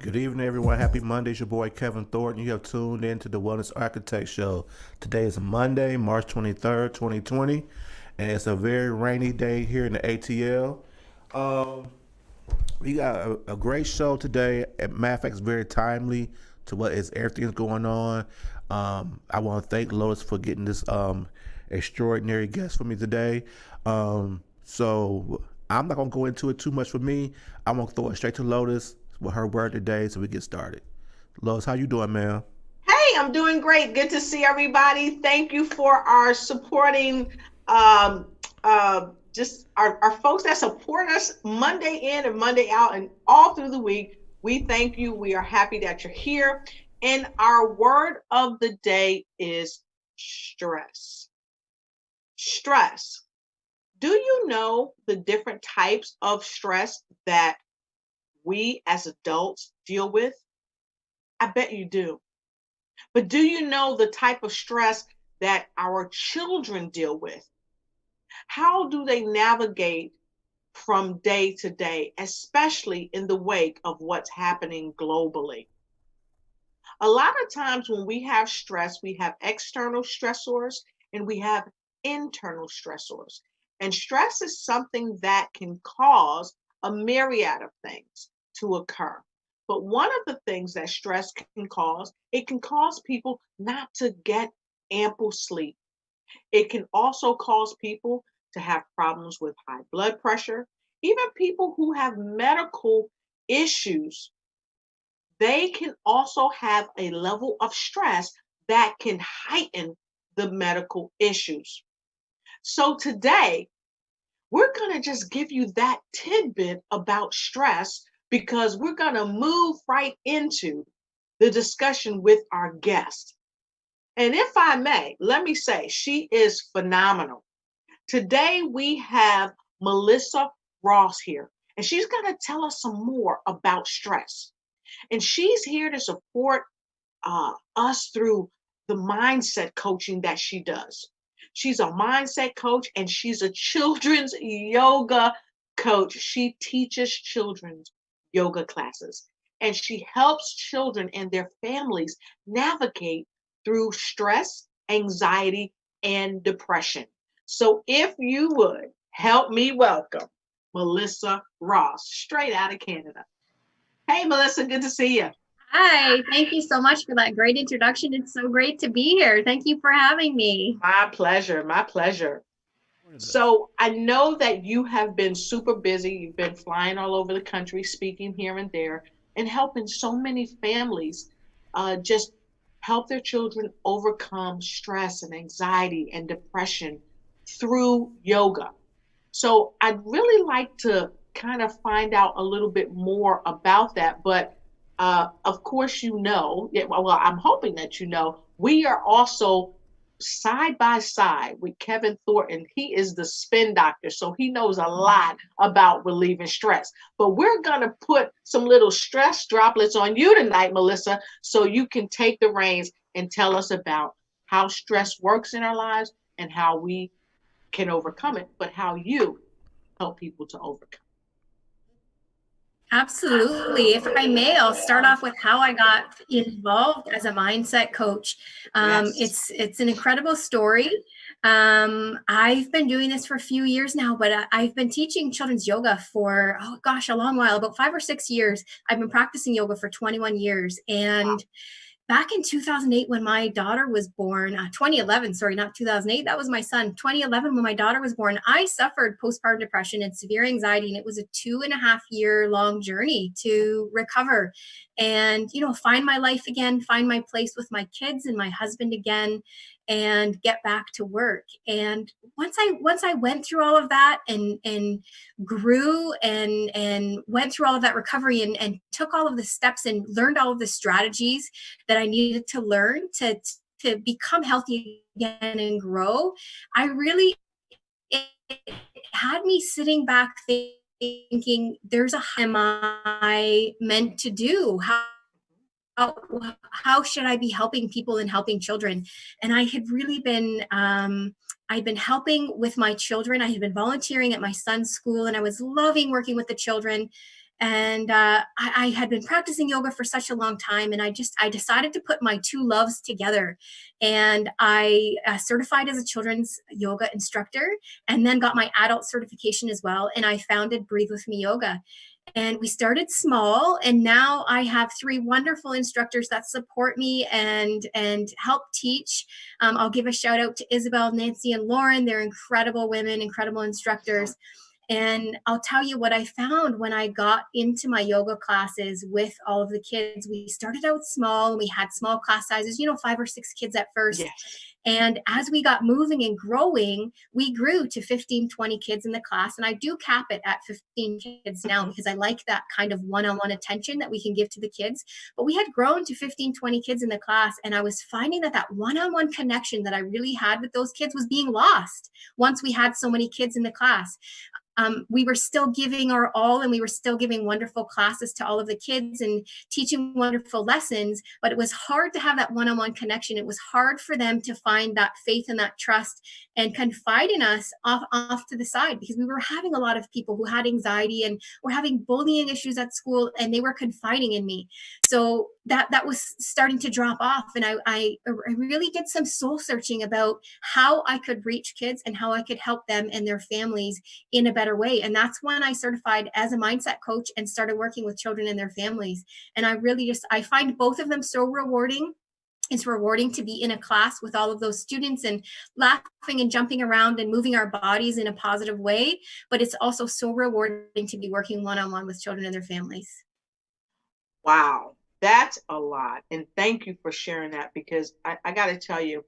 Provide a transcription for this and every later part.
Good evening, everyone. Happy Monday. It's your boy Kevin Thornton. You have tuned in to the Wellness Architect Show. Today is Monday, March 23rd, 2020, and it's a very rainy day here in the ATL. Um, we got a great show today. Matter of fact, it's very timely to what is everything's going on. I want to thank Lois for getting this extraordinary guest for me today. So I'm not gonna go into it too much for me. I'm gonna throw it straight to Lotus with her word today, so we get started. Lois, how you doing, man? Hey, I'm doing great. Good to see everybody. Thank you for our supporting, um, just our folks that support us Monday in and Monday out and all through the week. We thank you. We are happy that you're here. And our word of the day is stress. Stress. Do you know the different types of stress that we as adults deal with? I bet you do. But do you know the type of stress that our children deal with? How do they navigate from day to day, especially in the wake of what's happening globally? A lot of times when we have stress, we have external stressors and we have internal stressors. And stress is something that can cause a myriad of things to occur. But one of the things that stress can cause, it can cause people not to get ample sleep. It can also cause people to have problems with high blood pressure. Even people who have medical issues, they can also have a level of stress that can heighten the medical issues. So today, we're going to just give you that tidbit about stress because we're going to move right into the discussion with our guest. And if I may, let me say, she is phenomenal. Today, we have Melissa Ross here, and she's going to tell us some more about stress. And she's here to support us through the mindset coaching that she does. She's a mindset coach and she's a children's yoga coach. She teaches children's yoga classes and she helps children and their families navigate through stress, anxiety, and depression. So, if you would help me welcome Melissa Ross, straight out of Canada. Hey, Melissa, good to see you. Hi, thank you so much for that great introduction. It's so great to be here. Thank you for having me. My pleasure. My pleasure. So I know that you have been super busy. You've been flying all over the country, speaking here and there, and helping so many families just help their children overcome stress and anxiety and depression through yoga. So I'd really like to kind of find out a little bit more about that. But of course, yeah, well, I'm hoping that we are also side by side with Kevin Thornton. He is the spin doctor, so he knows a lot about relieving stress. But we're going to put some little stress droplets on you tonight, Melissa, so you can take the reins and tell us about how stress works in our lives and how we can overcome it, but how you help people to overcome. Absolutely. If I may, I'll start off with how I got involved as a mindset coach. Yes. It's an incredible story. I've been doing this for a few years now, but I've been teaching children's yoga for, oh gosh, a long while, about 5 or 6 years. I've been practicing yoga for 21 years. Wow. And back in 2008 when my daughter was born, 2011, sorry, not 2008, that was my son. 2011 when my daughter was born, I suffered postpartum depression and severe anxiety, and it was a 2.5 year long journey to recover and find my life again, find my place with my kids and my husband again, and get back to work. And once I went through all of that and grew and went through all of that recovery and took all of the steps and learned all of the strategies that I needed to learn to become healthy again and grow, I really, it had me sitting back thinking, there's a, am I meant to do? How, how should I be helping people and helping children? And I had really been, I'd been helping with my children. I had been volunteering at my son's school and I was loving working with the children. And I had been practicing yoga for such a long time, and I decided to put my two loves together. And I certified as a children's yoga instructor, and then got my adult certification as well. And I founded Breathe With Me Yoga. And we started small, and now I have three wonderful instructors that support me and help teach. I'll give a shout out to Isabel, Nancy, and Lauren. They're incredible women, incredible instructors. And I'll tell you what I found when I got into my yoga classes with all of the kids. We started out small, and we had small class sizes, 5 or 6 kids at first. Yes. And as we got moving and growing, we grew to 15, 20 kids in the class. And I do cap it at 15 kids now because I like that kind of one-on-one attention that we can give to the kids. But we had grown to 15, 20 kids in the class. And I was finding that one-on-one connection that I really had with those kids was being lost once we had so many kids in the class. We were still giving our all, and we were still giving wonderful classes to all of the kids and teaching wonderful lessons, but it was hard to have that one-on-one connection. It was hard for them to find that faith and that trust and confide in us off to the side, because we were having a lot of people who had anxiety and were having bullying issues at school, and they were confiding in me. So that was starting to drop off. And I really did some soul searching about how I could reach kids and how I could help them and their families in a better way. And that's when I certified as a mindset coach and started working with children and their families. And I find both of them so rewarding. It's rewarding to be in a class with all of those students and laughing and jumping around and moving our bodies in a positive way. But it's also so rewarding to be working one-on-one with children and their families. Wow, that's a lot. And thank you for sharing that, because I got to tell you,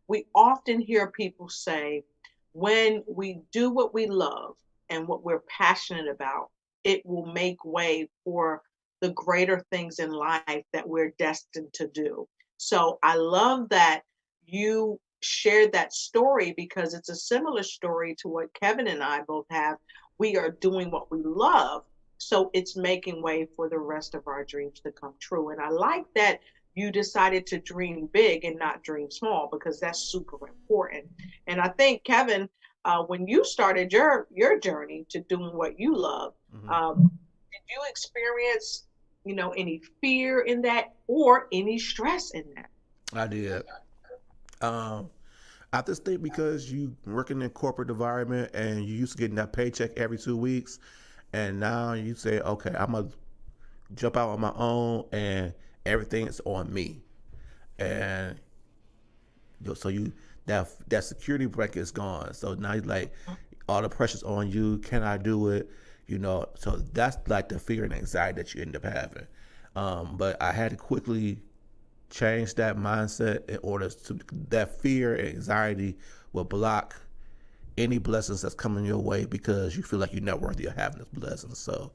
we often hear people say, when we do what we love and what we're passionate about, it will make way for the greater things in life that we're destined to do. So I love that you shared that story, because it's a similar story to what Kevin and I both have. We are doing what we love, so it's making way for the rest of our dreams to come true. And I like that you decided to dream big and not dream small, because that's super important. And I think, Kevin, when you started your journey to doing what you love, did you experience, any fear in that or any stress in that? I did. I just think because you working in corporate environment and you used to getting that paycheck every 2 weeks, and now you say, okay, I'm gonna jump out on my own, and everything is on me, and so that security blanket is gone. So now you're like, all the pressure's on you. Can I do it? So that's like the fear and anxiety that you end up having. But I had to quickly change that mindset in order to, that fear and anxiety will block any blessings that's coming your way, because you feel like you're not worthy of having this blessing. So,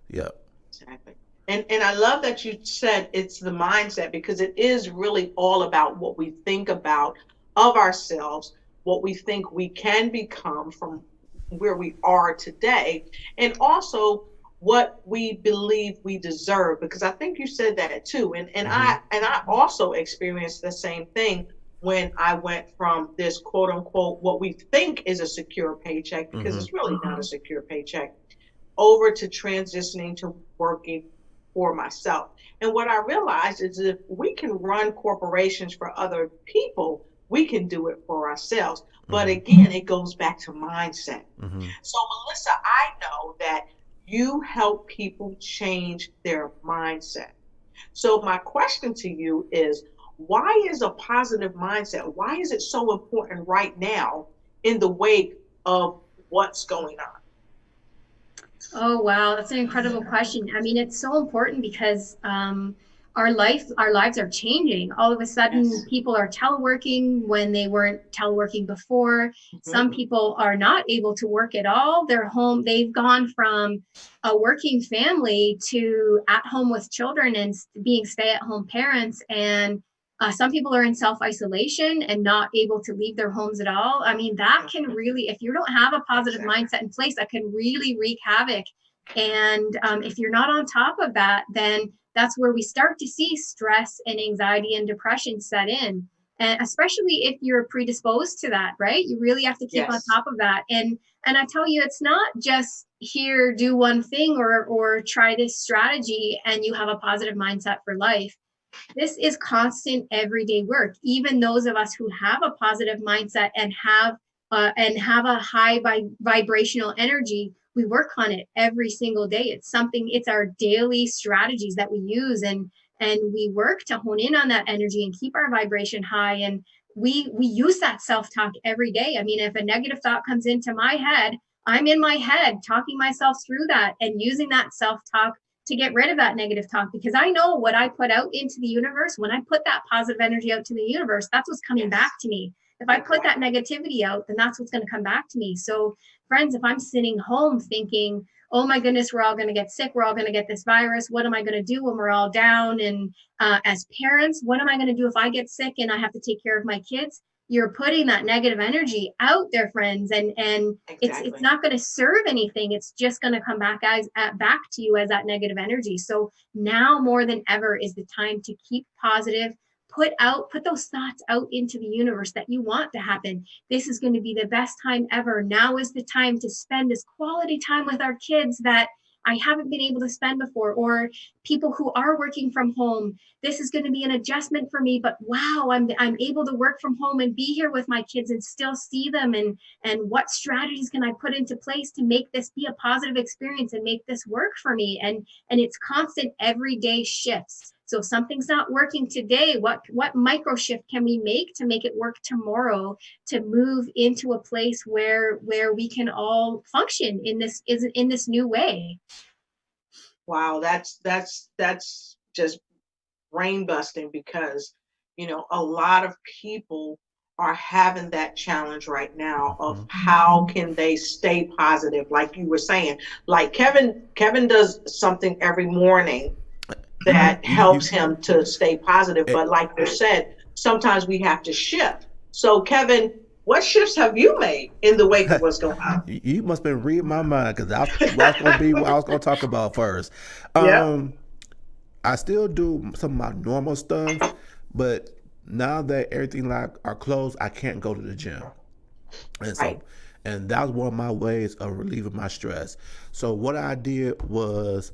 yeah. Exactly. And I love that you said it's the mindset, because it is really all about what we think about of ourselves, what we think we can become from where we are today, and also what we believe we deserve, because I think you said that too. And I also experienced the same thing when I went from this quote unquote what we think is a secure paycheck, because it's really not a secure paycheck, over to transitioning to working for myself. And what I realized is, if we can run corporations for other people, we can do it for ourselves. But again, it goes back to mindset. So, Melissa, I know that you help people change their mindset. So my question to you is, why is a positive mindset, why is it so important right now in the wake of what's going on? Oh, wow. That's an incredible question. I mean, it's so important because our lives are changing. All of a sudden, Yes. people are teleworking when they weren't teleworking before. Some people are not able to work at all. They're home. They've gone from a working family to at home with children and being stay-at-home parents. And some people are in self-isolation and not able to leave their homes at all. I mean, that can really, if you don't have a positive mindset in place, that can really wreak havoc. And if you're not on top of that, then that's where we start to see stress and anxiety and depression set in. And especially if you're predisposed to that, right? You really have to keep on top of that. And I tell you, it's not just, here, do one thing or try this strategy and you have a positive mindset for life. This is constant everyday work. Even those of us who have a positive mindset and have a high vibrational energy, we work on it every single day. It's our daily strategies that we use, and we work to hone in on that energy and keep our vibration high. And we use that self-talk every day. I mean, if a negative thought comes into my head, I'm in my head talking myself through that and using that self-talk to get rid of that negative talk, because I know what I put out into the universe, when I put that positive energy out to the universe, that's what's coming back to me. If I put that negativity out, then that's what's going to come back to me. So friends, if I'm sitting home thinking, oh my goodness, we're all going to get sick, we're all going to get this virus, what am I going to do when we're all down? And as parents, what am I going to do if I get sick and I have to take care of my kids? You're putting that negative energy out there, friends, and exactly. It's not going to serve anything. It's just going to come back back to you as that negative energy. So now more than ever is the time to keep positive, put those thoughts out into the universe that you want to happen. This is going to be the best time ever. Now is the time to spend this quality time with our kids that I haven't been able to spend before, or people who are working from home. This is going to be an adjustment for me, but wow, I'm able to work from home and be here with my kids and still see them. And what strategies can I put into place to make this be a positive experience and make this work for me? And it's constant everyday shifts. So if something's not working today, what micro shift can we make to make it work tomorrow, to move into a place where we can all function in this new way? Wow, that's just brain busting, because a lot of people are having that challenge right now of how can they stay positive, like you were saying. Like Kevin does something every morning that helps him to stay positive, but like you said, sometimes we have to shift. So Kevin, what shifts have you made in the wake of what's going on? You must have been reading my mind, because I was going to talk about first. Yeah. I still do some of my normal stuff, but now that everything like are closed, I can't go to the gym, and so, and that was one of my ways of relieving my stress. So what I did was,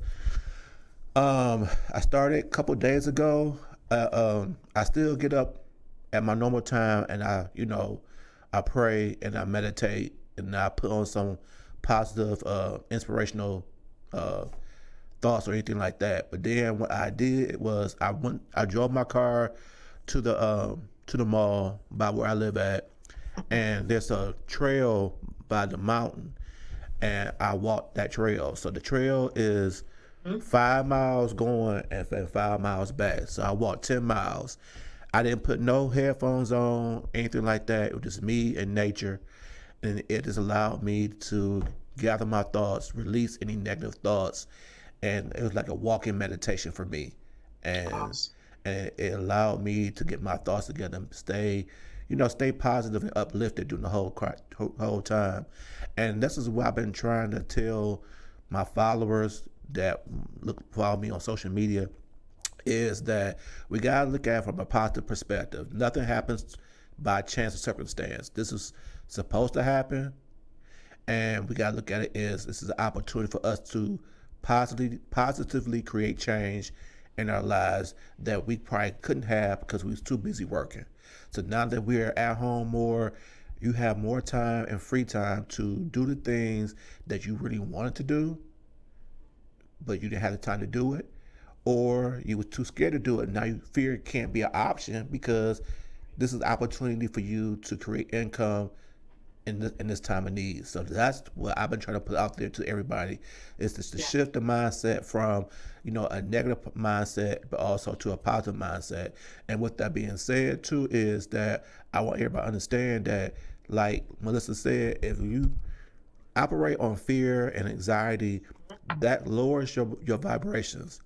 I started a couple of days ago. I still get up at my normal time, and I pray and I meditate and I put on some positive, inspirational thoughts or anything like that. But then what I did was I drove my car to the mall by where I live at, and there's a trail by the mountain, and I walked that trail. So the trail is 5 miles going and 5 miles back. So I walked 10 miles. I didn't put no headphones on, anything like that. It was just me and nature. And it just allowed me to gather my thoughts, release any negative thoughts. And it was like a walking meditation for me. And Awesome. and it allowed me to get my thoughts together and stay positive and uplifted during the whole time. And this is what I've been trying to tell my followers that follow me on social media, is that we gotta look at it from a positive perspective. Nothing happens by chance or circumstance. This is supposed to happen, and we gotta look at it as this is an opportunity for us to positively create change in our lives that we probably couldn't have because we was too busy working. So now that we're at home more, you have more time and free time to do the things that you really wanted to do, but you didn't have the time to do it, or you were too scared to do it. Now you fear it can't be an option, because this is an opportunity for you to create income in this time of need. So that's what I've been trying to put out there to everybody, is just to shift the mindset from a negative mindset, but also to a positive mindset. And with that being said too, is that I want everybody to understand that, like Melissa said, if you operate on fear and anxiety, that lowers your vibrations.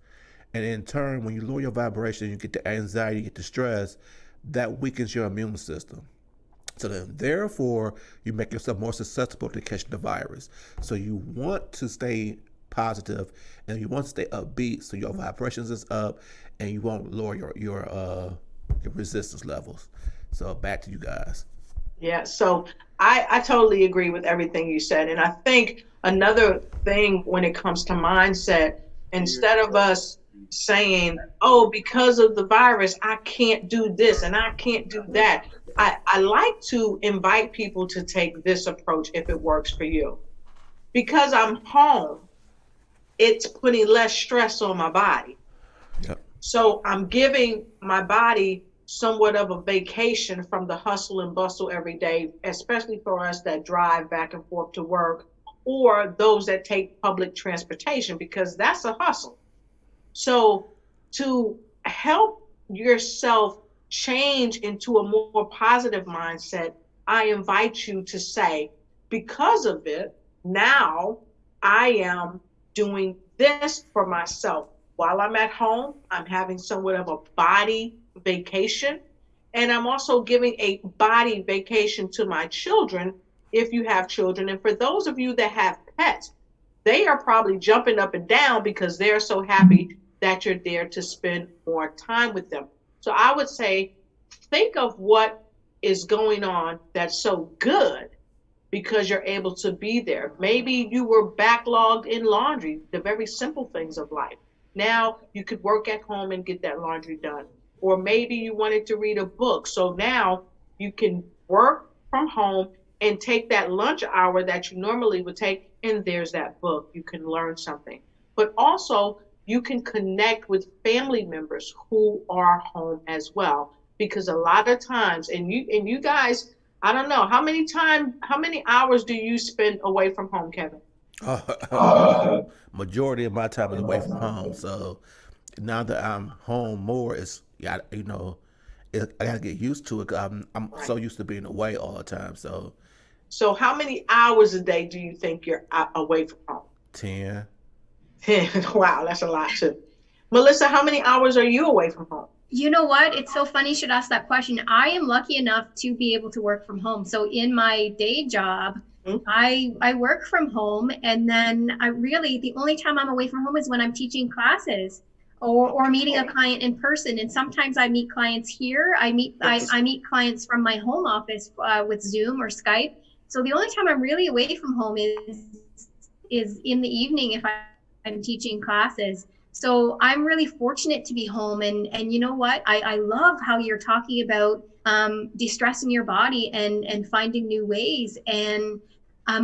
And in turn, when you lower your vibration, you get the anxiety, you get the stress, that weakens your immune system. So then, therefore, you make yourself more susceptible to catching the virus. So you want to stay positive and you want to stay upbeat, so your vibrations is up and you won't lower your resistance levels. So back to you guys. Yeah, so I totally agree with everything you said. And I think another thing when it comes to mindset, instead of us saying, oh, because of the virus, I can't do this and I can't do that. I like to invite people to take this approach if it works for you. Because I'm home, it's putting less stress on my body. Yep. So I'm giving my body somewhat of a vacation from the hustle and bustle every day, especially for us that drive back and forth to work or those that take public transportation, because that's a hustle. So to help yourself change into a more positive mindset, I invite you to say, because of it, now I am doing this for myself. While I'm at home, I'm having somewhat of a body vacation. And I'm also giving a body vacation to my children, if you have children. And for those of you that have pets, they are probably jumping up and down because they're so happy that you're there to spend more time with them. So I would say, think of what is going on that's so good because you're able to be there. Maybe you were backlogged in laundry, the very simple things of life. Now you could work at home and get that laundry done. Or maybe you wanted to read a book. So now you can work from home and take that lunch hour that you normally would take, and there's that book. You can learn something. But also, you can connect with family members who are home as well. Because a lot of times, and you guys, I don't know, how many hours do you spend away from home, Kevin? Majority of my time is away from home, so now that I'm home more, it's yeah, I gotta get used to it. 'Cause I'm Right. so used to being away all the time. So So how many hours a day do you think you're away from home? 10. Wow, that's a lot too. Melissa, how many hours are you away from home? You know what? It's so funny you should ask that question. I am lucky enough to be able to work from home. So in my day job, Hmm? I work from home, and then I really the only time I'm away from home is when I'm teaching classes or meeting a Okay. client in person. And sometimes I meet clients here. Yes. I meet clients from my home office with Zoom or Skype. So the only time I'm really away from home is in the evening if I'm teaching classes. So I'm really fortunate to be home. And you know what? I love how you're talking about de-stressing your body and finding new ways. And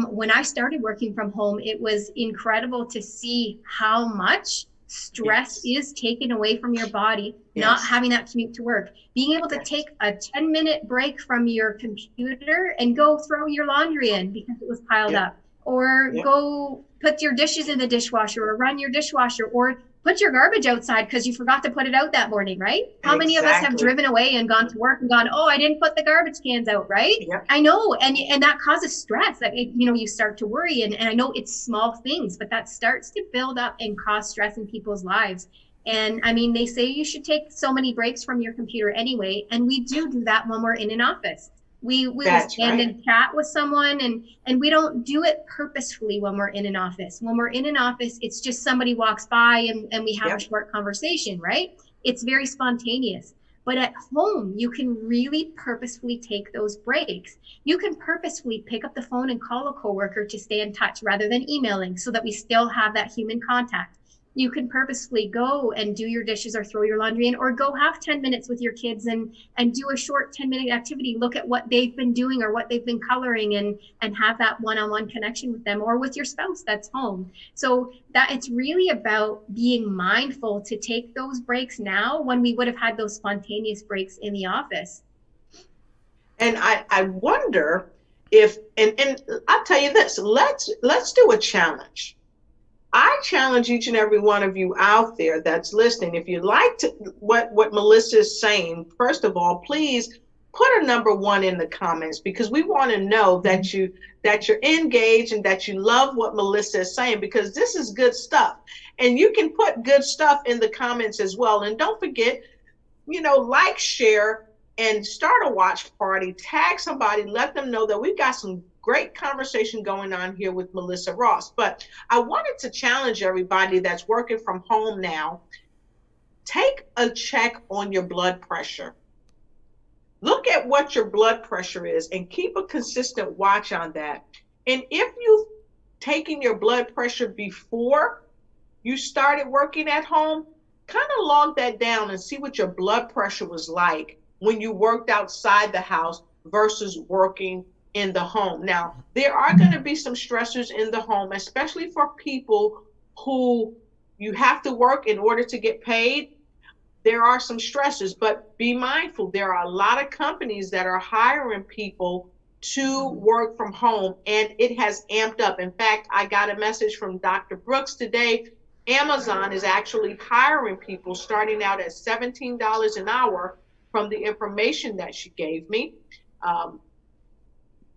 when I started working from home, it was incredible to see how much stress Yes. is taken away from your body, not Yes. having that commute to work, being able to Yes. take a 10-minute break from your computer and go throw your laundry in because it was piled Yep. up, or Yep. go put your dishes in the dishwasher or run your dishwasher, or put your garbage outside because you forgot to put it out that morning, right? How many of us have Exactly. driven away and gone to work and gone, oh, I didn't put the garbage cans out, right? Yep. I know, and that causes stress. That you start to worry, and I know it's small things, but that starts to build up and cause stress in people's lives. And I mean, they say you should take so many breaks from your computer anyway, and we do that when we're in an office. We will That's stand right. and chat with someone, and we don't do it purposefully when we're in an office. When we're in an office, it's just somebody walks by and we have a Yep. short conversation, right? It's very spontaneous. But at home, you can really purposefully take those breaks. You can purposefully pick up the phone and call a coworker to stay in touch rather than emailing, so that we still have that human contact. You can purposefully go and do your dishes or throw your laundry in, or go have 10 minutes with your kids and do a short 10-minute activity, look at what they've been doing or what they've been coloring, and have that one-on-one connection with them, or with your spouse that's home. So that it's really about being mindful to take those breaks now when we would have had those spontaneous breaks in the office. And I wonder if, and I'll tell you this, let's do a challenge. I challenge each and every one of you out there that's listening. If you like to what Melissa is saying, first of all, please put a number one in the comments, because we want to know that you're engaged and that you love what Melissa is saying, because this is good stuff. And you can put good stuff in the comments as well. And don't forget, like, share, and start a watch party. Tag somebody, let them know that we've got some great conversation going on here with Melissa Ross. But I wanted to challenge everybody that's working from home now. Take a check on your blood pressure. Look at what your blood pressure is and keep a consistent watch on that. And if you taking your blood pressure before you started working at home, kind of log that down and see what your blood pressure was like when you worked outside the house versus working in the home. Now, there are going to be some stressors in the home, especially for people who you have to work in order to get paid. There are some stresses, but be mindful. There are a lot of companies that are hiring people to work from home, and it has amped up. In fact, I got a message from Dr. Brooks today. Amazon is actually hiring people starting out at $17 an hour from the information that she gave me, um,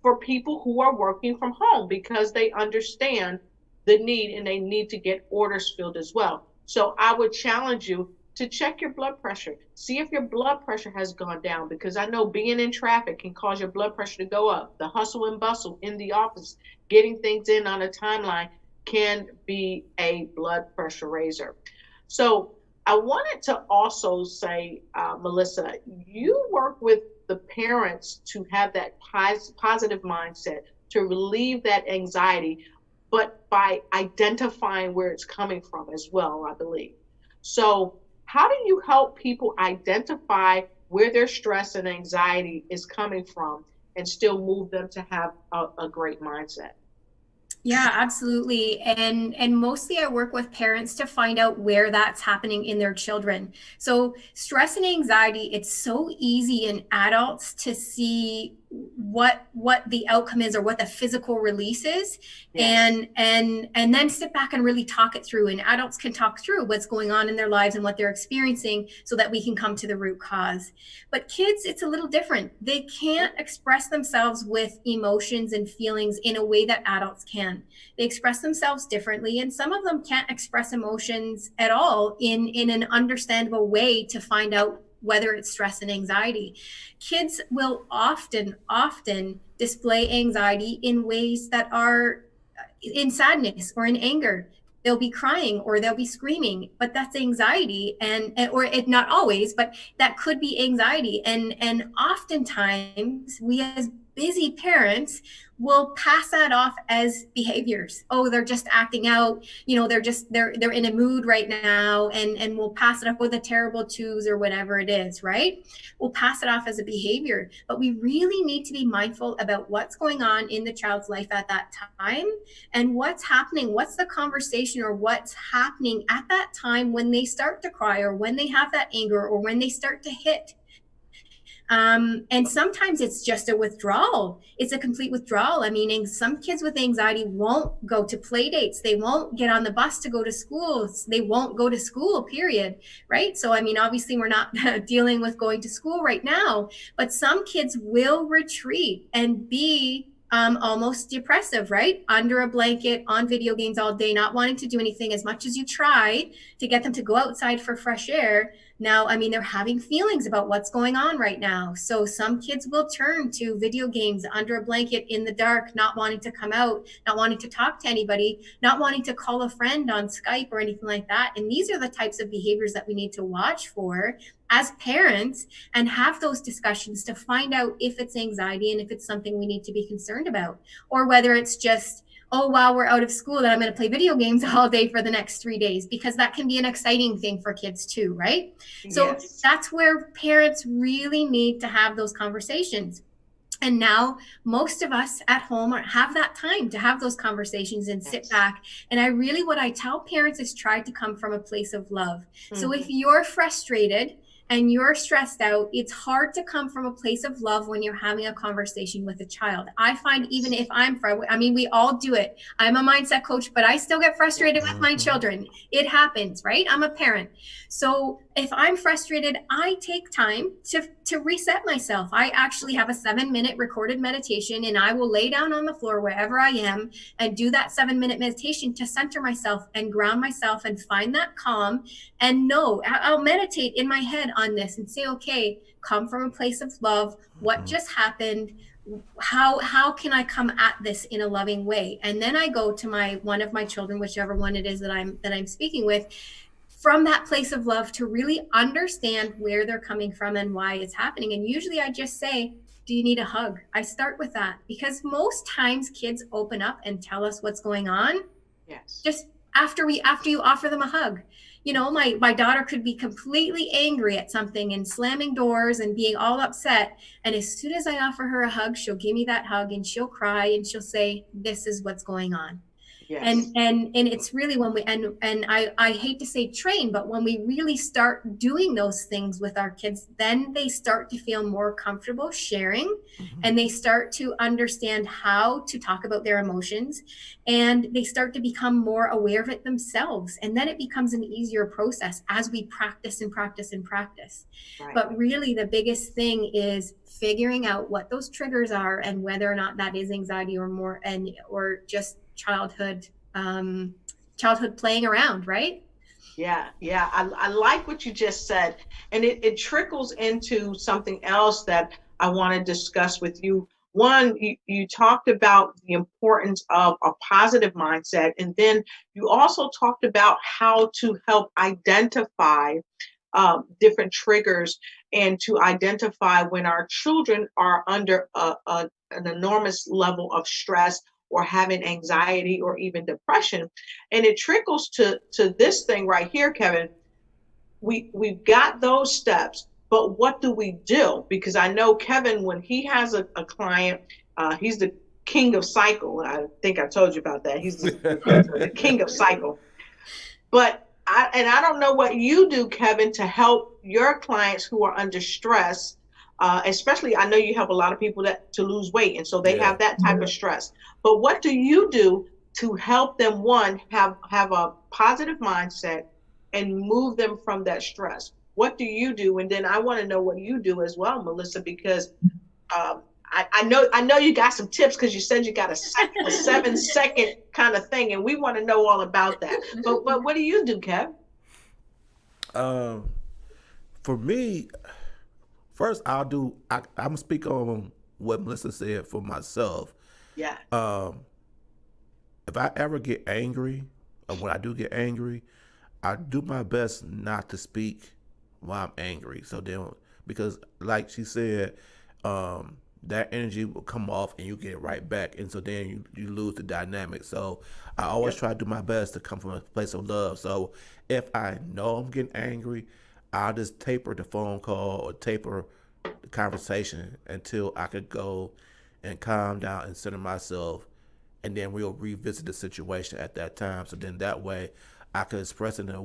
for people who are working from home because they understand the need and they need to get orders filled as well. So I would challenge you to check your blood pressure. See if your blood pressure has gone down, because I know being in traffic can cause your blood pressure to go up. The hustle and bustle in the office, getting things in on a timeline, can be a blood pressure raiser. So I wanted to also say, Melissa, you work with the parents to have that positive mindset, to relieve that anxiety, but by identifying where it's coming from as well, I believe. So, how do you help people identify where their stress and anxiety is coming from and still move them to have a great mindset? Yeah, absolutely. And mostly I work with parents to find out where that's happening in their children. So stress and anxiety, it's so easy in adults to see what the outcome is or what the physical release is, Yes. and then sit back and really talk it through, and adults can talk through what's going on in their lives and what they're experiencing so that we can come to the root cause. But kids, it's a little different. They can't express themselves with emotions and feelings in a way that adults can. They express themselves differently, and some of them can't express emotions at all in an understandable way to find out whether it's stress and anxiety. Kids will often display anxiety in ways that are in sadness or in anger. They'll be crying or they'll be screaming, but that's anxiety, and or it, not always, but that could be anxiety. And oftentimes we as busy parents will pass that off as behaviors. Oh, they're just acting out, they're in a mood right now, and we'll pass it off with a terrible twos or whatever it is, right? We'll pass it off as a behavior, but we really need to be mindful about what's going on in the child's life at that time, and what's happening, what's the conversation, or what's happening at that time when they start to cry, or when they have that anger, or when they start to hit. And sometimes it's just a withdrawal. It's a complete withdrawal. I mean, some kids with anxiety won't go to play dates. They won't get on the bus to go to school. They won't go to school, period. Right? So, I mean, obviously we're not dealing with going to school right now, but some kids will retreat and be almost depressive, right? Under a blanket, on video games all day, not wanting to do anything. As much as you try to get them to go outside for fresh air, now, I mean, they're having feelings about what's going on right now. So some kids will turn to video games under a blanket in the dark, not wanting to come out, not wanting to talk to anybody, not wanting to call a friend on Skype or anything like that. And these are the types of behaviors that we need to watch for as parents, and have those discussions to find out if it's anxiety and if it's something we need to be concerned about, or whether it's just, oh, while we're out of school, that I'm going to play video games all day for the next 3 days, because that can be an exciting thing for kids too, right? So Yes. that's where parents really need to have those conversations. And now most of us at home have that time to have those conversations and sit back. And what I tell parents is try to come from a place of love. So if you're frustrated and you're stressed out, it's hard to come from a place of love when you're having a conversation with a child. I find, even if I mean, we all do it. I'm a mindset coach, but I still get frustrated with my children. It happens, right? I'm a parent. So if I'm frustrated, I take time to reset myself. I actually have a 7-minute recorded meditation, and I will lay down on the floor wherever I am and do that 7-minute meditation to center myself and ground myself and find that calm. And no, I'll meditate in my head on this and say, okay, come from a place of love. What just happened? How can I come at this in a loving way? And then I go to one of my children, whichever one it is that I'm speaking with, from that place of love to really understand where they're coming from and why it's happening. And usually I just say, do you need a hug? I start with that because most times kids open up and tell us what's going on. Yes. Just after you offer them a hug. You know, my daughter could be completely angry at something and slamming doors and being all upset. And as soon as I offer her a hug, she'll give me that hug and she'll cry and she'll say, this is what's going on. Yes. And it's really when we and I hate to say train, but when we really start doing those things with our kids, then they start to feel more comfortable sharing, and they start to understand how to talk about their emotions, and they start to become more aware of it themselves, and then it becomes an easier process as we practice and practice and practice. Right. But really the biggest thing is figuring out what those triggers are and whether or not that is anxiety or just childhood playing around, right? Yeah, yeah. I like what you just said. And it trickles into something else that I want to discuss with you. One, you talked about the importance of a positive mindset. And then you also talked about how to help identify different triggers and to identify when our children are under an enormous level of stress or having anxiety or even depression. And it trickles to this thing right here, Kevin. We've got those steps, but what do we do? Because I know Kevin, when he has a client, he's the king of cycle. I think I told you about that. He's the king of cycle. But I don't know what you do, Kevin, to help your clients who are under stress. Especially, I know you help a lot of people to lose weight, and so they have that type of stress. But what do you do to help them, one, have a positive mindset and move them from that stress? What do you do? And then I want to know what you do as well, Melissa, because I know you got some tips because you said you got a 7-second kind of thing, and we want to know all about that. But what do you do, Kev? For me, first I'm gonna speak on what Melissa said for myself. Yeah. If I ever get angry, or when I do get angry, I do my best not to speak while I'm angry. So then, because like she said, that energy will come off and you get it right back. And so then you lose the dynamic. So I always try to do my best to come from a place of love. So if I know I'm getting angry, I'll just taper the phone call or taper the conversation until I could go and calm down and center myself. And then we'll revisit the situation at that time. So then that way I can express it in a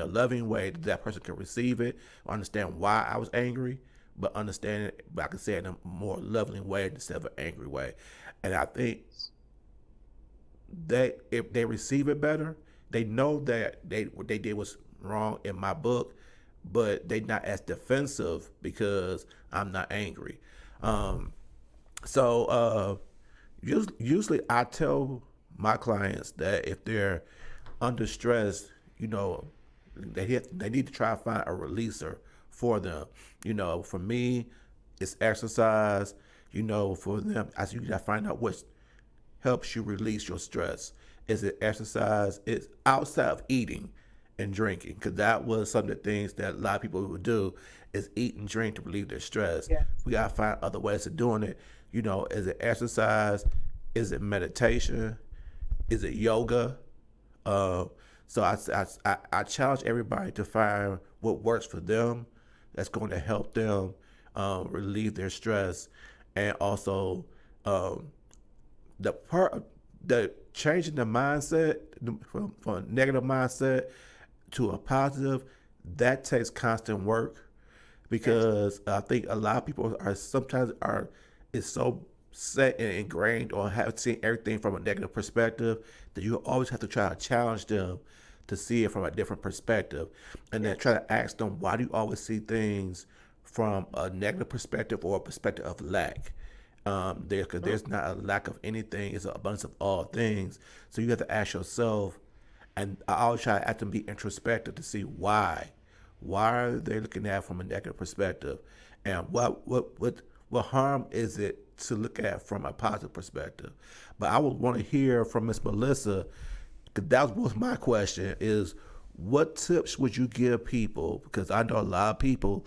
loving way that person can receive it, understand why I was angry, but understand it, but I can say it in a more loving way instead of an angry way. And I think that if they receive it better, they know that what they did was wrong in my book, but they're not as defensive because I'm not angry. Usually I tell my clients that if they're under stress, they need to try to find a releaser for them. For me, it's exercise. For them, I you gotta find out what helps you release your stress. Is it exercise? It's outside of eating and drinking, because that was some of the things that a lot of people would do is eat and drink to relieve their stress. Yeah. We gotta find other ways of doing it. Is it exercise? Is it meditation? Is it yoga? So I challenge everybody to find what works for them that's going to help them relieve their stress. And also the changing the mindset from a negative mindset to a positive, that takes constant work, because I think a lot of people is so set and ingrained or have seen everything from a negative perspective that you always have to try to challenge them to see it from a different perspective, and then try to ask them, why do you always see things from a negative perspective or a perspective of lack? Because there's not a lack of anything, it's an abundance of all things. So you have to ask yourself, and I always try to ask them to be introspective to see why are they looking at it from a negative perspective, and what harm is it to look at from a positive perspective. But I would want to hear from Miss Melissa, because that was my question, is what tips would you give people? Because I know a lot of people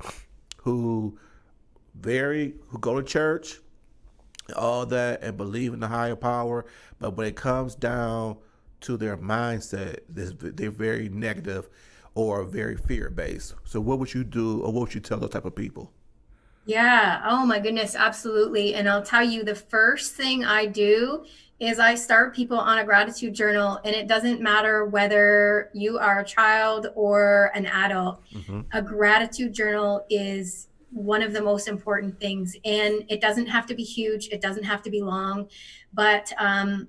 who who go to church, all that, and believe in the higher power, but when it comes down to their mindset, they're very negative or very fear based. So what would you do, or what would you tell those type of people? Yeah. Oh my goodness. Absolutely. And I'll tell you, the first thing I do is I start people on a gratitude journal, and it doesn't matter whether you are a child or an adult. Mm-hmm. A gratitude journal is one of the most important things, and it doesn't have to be huge. It doesn't have to be long. But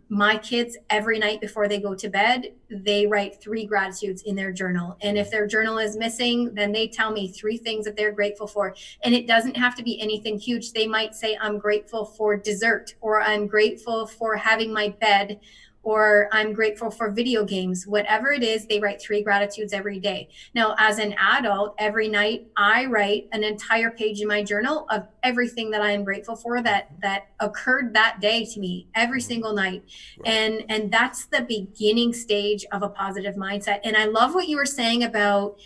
my kids, every night before they go to bed, they write 3 gratitudes in their journal. And if their journal is missing, then they tell me 3 things that they're grateful for. And it doesn't have to be anything huge. They might say, I'm grateful for dessert, or I'm grateful for having my bed, or I'm grateful for video games. Whatever it is, they write 3 gratitudes every day. Now, as an adult, every night I write an entire page in my journal of everything that I am grateful for that occurred that day to me every single night. Right. And that's the beginning stage of a positive mindset. And I love what you were saying about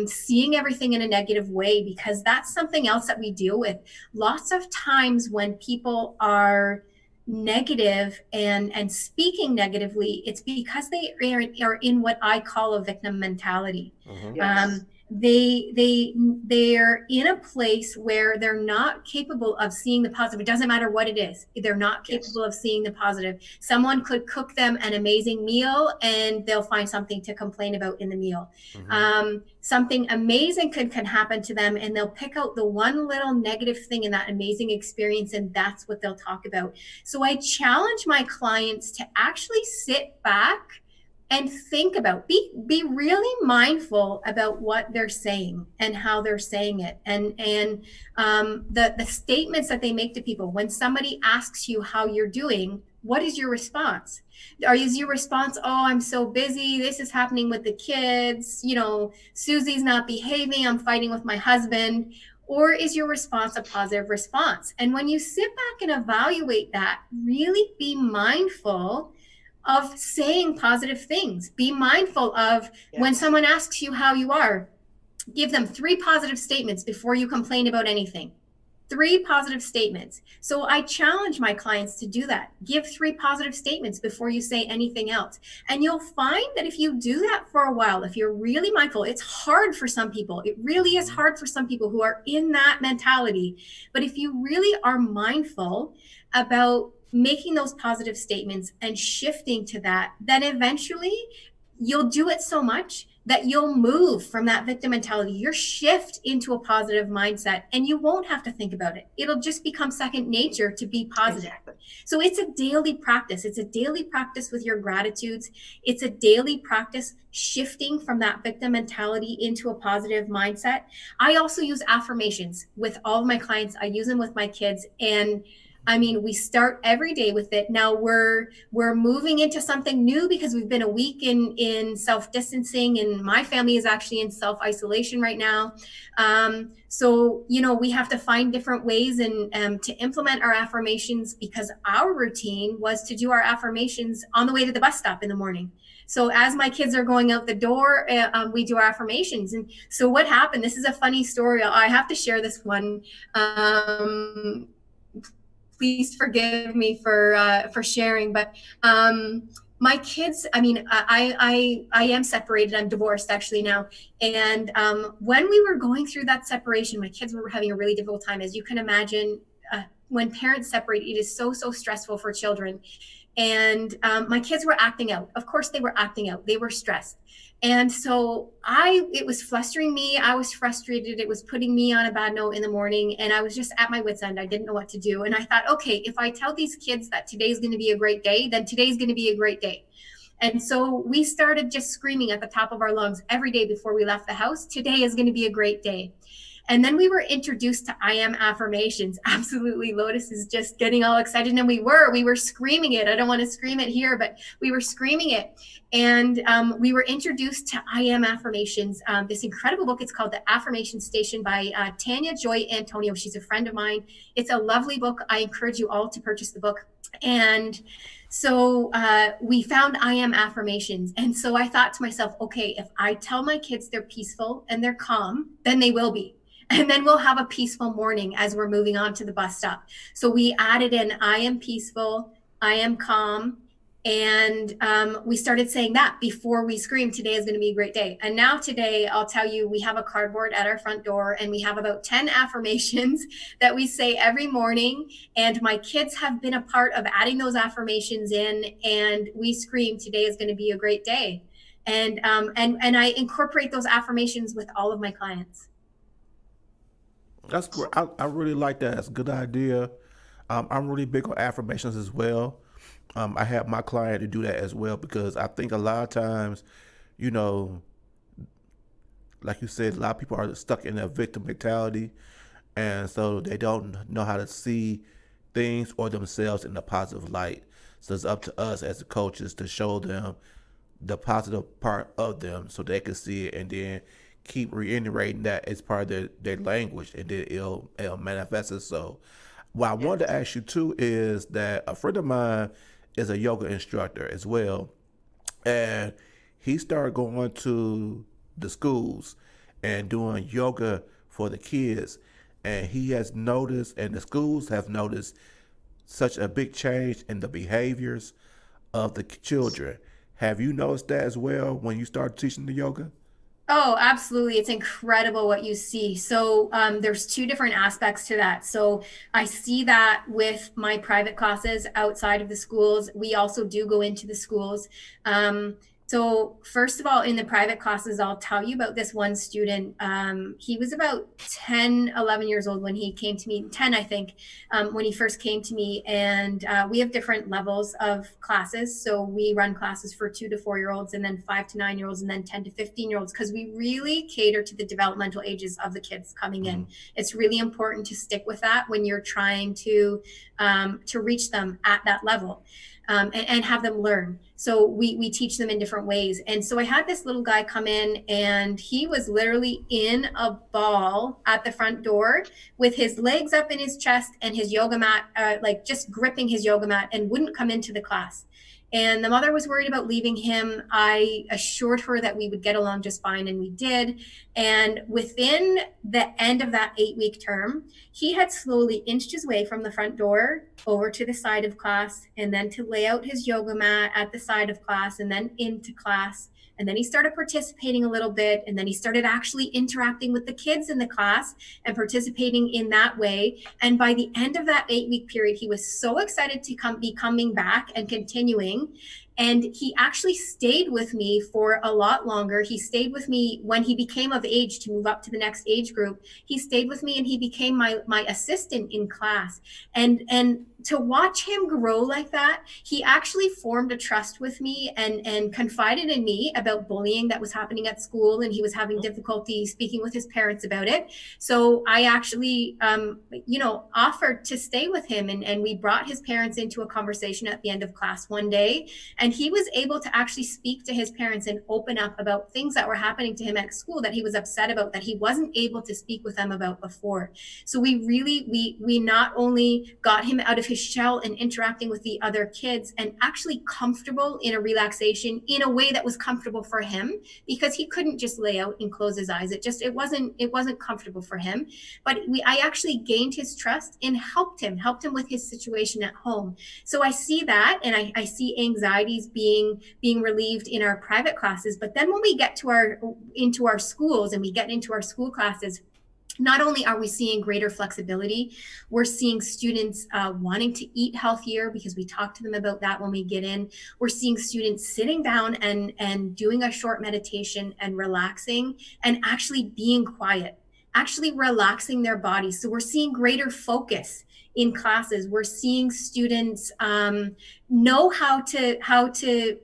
seeing everything in a negative way, because that's something else that we deal with. Lots of times when people are negative and speaking negatively, it's because they are in what I call a victim mentality. Mm-hmm. Yes. They're in a place where they're not capable of seeing the positive. It doesn't matter what it is. They're not capable of seeing the positive. Someone could cook them an amazing meal and they'll find something to complain about in the meal. Mm-hmm. Something amazing can happen to them, and they'll pick out the one little negative thing in that amazing experience, and that's what they'll talk about. So I challenge my clients to actually sit back and think about, be really mindful about what they're saying and how they're saying it, and the statements that they make to people. When somebody asks you how you're doing, what is your response? Is your response, oh, I'm so busy, this is happening with the kids, Susie's not behaving, I'm fighting with my husband? Or is your response a positive response? And when you sit back and evaluate that, really be mindful of saying positive things. Be mindful of when someone asks you how you are, give them 3 positive statements before you complain about anything. 3 positive statements. So I challenge my clients to do that. Give 3 positive statements before you say anything else. And you'll find that if you do that for a while, if you're really mindful, it's hard for some people. It really is hard for some people who are in that mentality. But if you really are mindful about making those positive statements and shifting to that, then eventually you'll do it so much that you'll move from that victim mentality. You'll shift into a positive mindset, and you won't have to think about it. It'll just become second nature to be positive. Exactly. So it's a daily practice. It's a daily practice with your gratitudes. It's a daily practice shifting from that victim mentality into a positive mindset. I also use affirmations with all of my clients. I use them with my kids, and I mean, we start every day with it. Now we're moving into something new because we've been a week in self-distancing, and my family is actually in self-isolation right now. So we have to find different ways and to implement our affirmations, because our routine was to do our affirmations on the way to the bus stop in the morning. So as my kids are going out the door, we do our affirmations. And so what happened? This is a funny story. I have to share this one. Please forgive me for sharing, but my kids, I mean, I am separated. I'm divorced actually now. And when we were going through that separation, my kids were having a really difficult time. As you can imagine, when parents separate, it is so stressful for children. And my kids were acting out. Of course they were acting out. They were stressed. And so it was flustering me. I was frustrated. It was putting me on a bad note in the morning. And I was just at my wit's end. I didn't know what to do. And I thought, okay, if I tell these kids that today's going to be a great day, then today's going to be a great day. And so we started just screaming at the top of our lungs every day before we left the house, today is going to be a great day. And then we were introduced to I am affirmations. Absolutely. Lotus is just getting all excited. And we were screaming it. I don't want to scream it here, but we were screaming it. And we were introduced to I am affirmations, this incredible book. It's called The Affirmation Station by Tanya Joy Antonio. She's a friend of mine. It's a lovely book. I encourage you all to purchase the book. And so we found I am affirmations. And so I thought to myself, okay, if I tell my kids they're peaceful and they're calm, then they will be. And then we'll have a peaceful morning as we're moving on to the bus stop. So we added in I am peaceful, I am calm. And we started saying that before we screamed, today is going to be a great day. And now today, I'll tell you, we have a cardboard at our front door and we have about 10 affirmations that we say every morning. And my kids have been a part of adding those affirmations in, and we scream, today is going to be a great day. And I incorporate those affirmations with all of my clients. That's great. I really like that. That's a good idea. I'm really big on affirmations as well. I have my client to do that as well because I think a lot of times, you know, like you said, a lot of people are stuck in a victim mentality, and so they don't know how to see things or themselves in a positive light. So it's up to us as the coaches to show them the positive part of them so they can see it and then keep reiterating that as part of their language, and then it'll manifest it. So what I wanted to ask you too is that a friend of mine is a yoga instructor as well, and he started going to the schools and doing yoga for the kids, and he has noticed, and the schools have noticed, such a big change in the behaviors of the children. Have you noticed that as well when you started teaching the yoga? Oh, absolutely. It's incredible what you see. So there's two different aspects to that. So I see that with my private classes outside of the schools. We also do go into the schools. So first of all, in the private classes, I'll tell you about this one student. He was about 10, 11 years old when he came to me, 10, I think, when he first came to me. And we have different levels of classes. So we run classes for 2 to 4 year olds, and then 5 to 9 year olds, and then 10 to 15 year olds, because we really cater to the developmental ages of the kids coming Mm-hmm. in. It's really important to stick with that when you're trying to reach them at that level. And have them learn. So we teach them in different ways. And so I had this little guy come in, and he was literally in a ball at the front door with his legs up in his chest and his yoga mat, like just gripping his yoga mat, and wouldn't come into the class. And the mother was worried about leaving him. I assured her that we would get along just fine, and we did. And within the end of that 8-week term, he had slowly inched his way from the front door over to the side of class, and then to lay out his yoga mat at the side of class, and then into class. And then he started participating a little bit, and then he started actually interacting with the kids in the class and participating in that way. And by the end of that 8-week period, he was so excited to be coming back and continuing. And he actually stayed with me for a lot longer. He stayed with me when he became of age to move up to the next age group. He stayed with me, and he became my assistant in class. And to watch him grow like that, he actually formed a trust with me and confided in me about bullying that was happening at school, and he was having difficulty speaking with his parents about it. So I actually, offered to stay with him, and we brought his parents into a conversation at the end of class one day. And he was able to actually speak to his parents and open up about things that were happening to him at school that he was upset about, that he wasn't able to speak with them about before. So we not only got him out of his shell and interacting with the other kids, and actually comfortable in a relaxation in a way that was comfortable for him, because he couldn't just lay out and close his eyes. It wasn't comfortable for him. But I actually gained his trust and helped him with his situation at home. So I see that, and I see anxieties being relieved in our private classes. But then when we get into our schools, and we get into our school classes, not only are we seeing greater flexibility, we're seeing students wanting to eat healthier, because we talk to them about that when we get in. We're seeing students sitting down and doing a short meditation and relaxing and actually being quiet. actually relaxing their bodies. So we're seeing greater focus in classes. We're seeing students know how to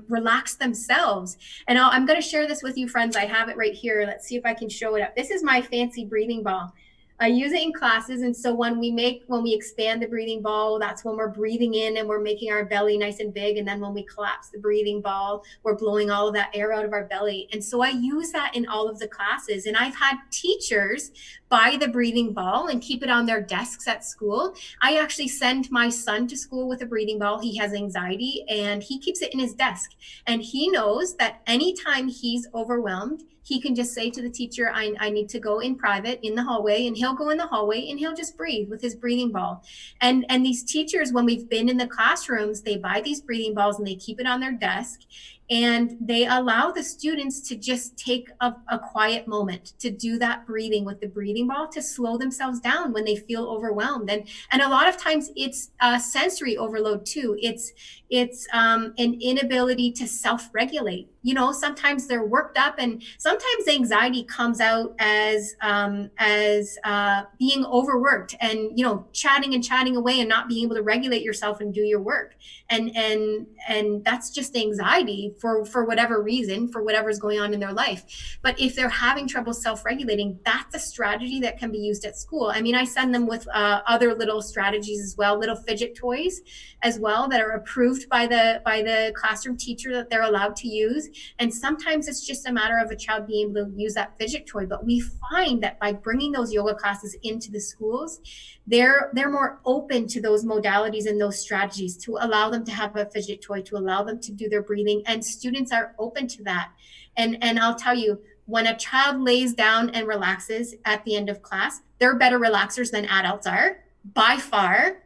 relax themselves. And I'm going to share this with you, friends. I have it right here. Let's see if I can show it up. This is my fancy breathing ball. I use it in classes. And so when we expand the breathing ball, that's when we're breathing in and we're making our belly nice and big. And then when we collapse the breathing ball, we're blowing all of that air out of our belly. And so I use that in all of the classes. And I've had teachers buy the breathing ball and keep it on their desks at school. I actually send my son to school with a breathing ball. He has anxiety and he keeps it in his desk. And he knows that anytime he's overwhelmed, he can just say to the teacher, I need to go in private in the hallway, and he'll go in the hallway and he'll just breathe with his breathing ball. And these teachers, when we've been in the classrooms, they buy these breathing balls and they keep it on their desk. And they allow the students to just take a quiet moment to do that breathing with the breathing ball, to slow themselves down when they feel overwhelmed. And a lot of times it's sensory overload too. It's an inability to self-regulate. You know, sometimes they're worked up, and sometimes anxiety comes out as being overworked and, you know, chatting away and not being able to regulate yourself and do your work. And that's just anxiety for whatever reason, for whatever's going on in their life. But if they're having trouble self-regulating, that's a strategy that can be used at school. I mean, I send them with other little strategies as well, little fidget toys as well that are approved by the classroom teacher that they're allowed to use. And sometimes it's just a matter of a child being able to use that fidget toy. But we find that by bringing those yoga classes into the schools, they're more open to those modalities and those strategies, to allow them to have a fidget toy, to allow them to do their breathing. And students are open to that. And I'll tell you, when a child lays down and relaxes at the end of class, they're better relaxers than adults are, by far.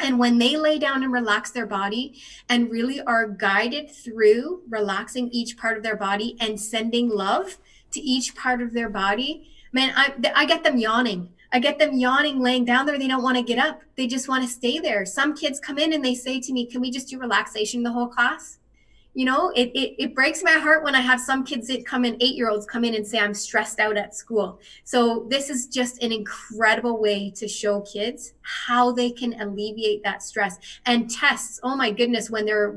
And when they lay down and relax their body and really are guided through relaxing each part of their body and sending love to each part of their body, man, I get them yawning. I get them yawning, laying down there. They don't want to get up. They just want to stay there. Some kids come in and they say to me, can we just do relaxation the whole class? You know, it breaks my heart when I have some kids that come in, 8-year-olds come in and say, I'm stressed out at school. So this is just an incredible way to show kids how they can alleviate that stress. And tests, oh my goodness, when they're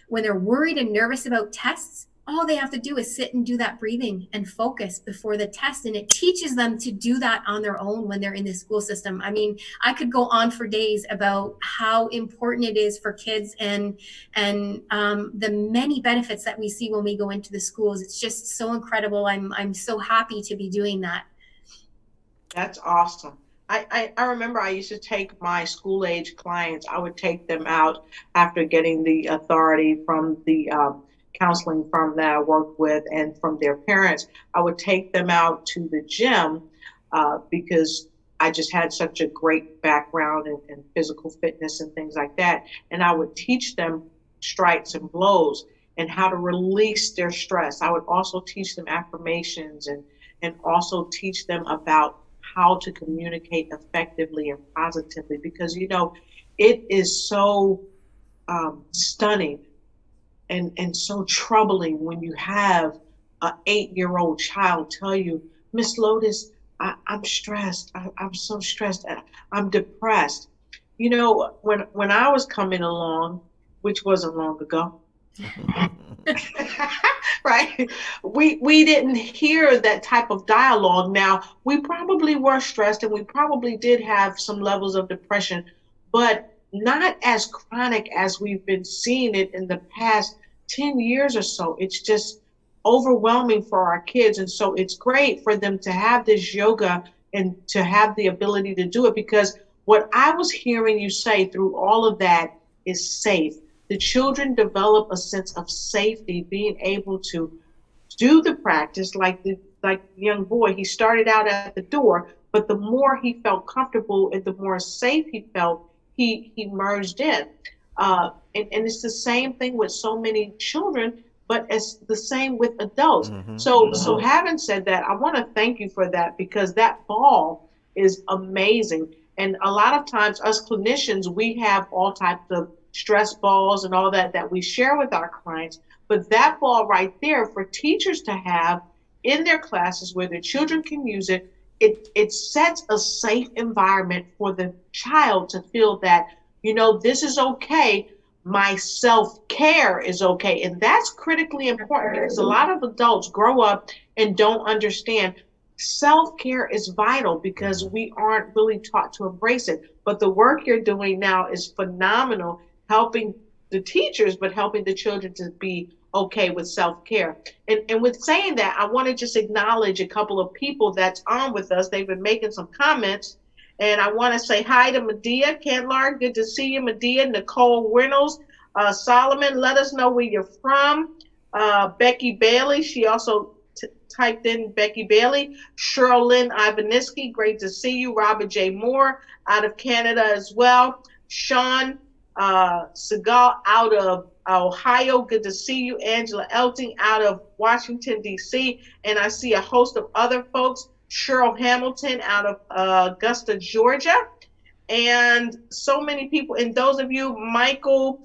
worried and nervous about tests, all they have to do is sit and do that breathing and focus before the test. And it teaches them to do that on their own when they're in the school system. I mean, I could go on for days about how important it is for kids and the many benefits that we see when we go into the schools. It's just so incredible. I'm so happy to be doing that. That's awesome. I remember I used to take my school age clients, I would take them out after getting the authority from the counseling firm that I worked with and from their parents. I would take them out to the gym because I just had such a great background in physical fitness and things like that. And I would teach them strikes and blows and how to release their stress. I would also teach them affirmations and also teach them about how to communicate effectively and positively, because, you know, it is so stunning and so troubling when you have an 8-year-old child tell you, Miss Lotus, I'm stressed. I'm so stressed. I'm depressed. You know, when I was coming along, which wasn't long ago, right? We didn't hear that type of dialogue. Now, we probably were stressed and we probably did have some levels of depression, but not as chronic as we've been seeing it in the past 10 years or so. It's just overwhelming for our kids. And so it's great for them to have this yoga and to have the ability to do it, because what I was hearing you say through all of that is safe. The children develop a sense of safety, being able to do the practice like the young boy. He started out at the door, but the more he felt comfortable and the more safe he felt, he merged in. And it's the same thing with so many children, but it's the same with adults. So having said that, I want to thank you for that, because that ball is amazing. And a lot of times us clinicians, we have all types of stress balls and all that we share with our clients. But that ball right there for teachers to have, in their classes where the children can use it, it sets a safe environment for the child to feel that, this is okay. My self-care is okay. And that's critically important because a lot of adults grow up and don't understand self-care is vital because we aren't really taught to embrace it. But the work you're doing now is phenomenal, helping the teachers, but helping the children to be okay with self-care. And with saying that, I want to just acknowledge a couple of people that's on with us. They've been making some comments. And I want to say hi to Medea Kentlar. Good to see you, Medea. Nicole Reynolds. Solomon, let us know where you're from. Becky Bailey, she also typed in Becky Bailey. Sherlyn Ivaniski, great to see you. Robert J. Moore out of Canada as well. Sean Segal out of Ohio, good to see you. Angela Elting out of Washington, D.C. And I see a host of other folks. Cheryl Hamilton out of Augusta, Georgia. And so many people. And those of you, Michael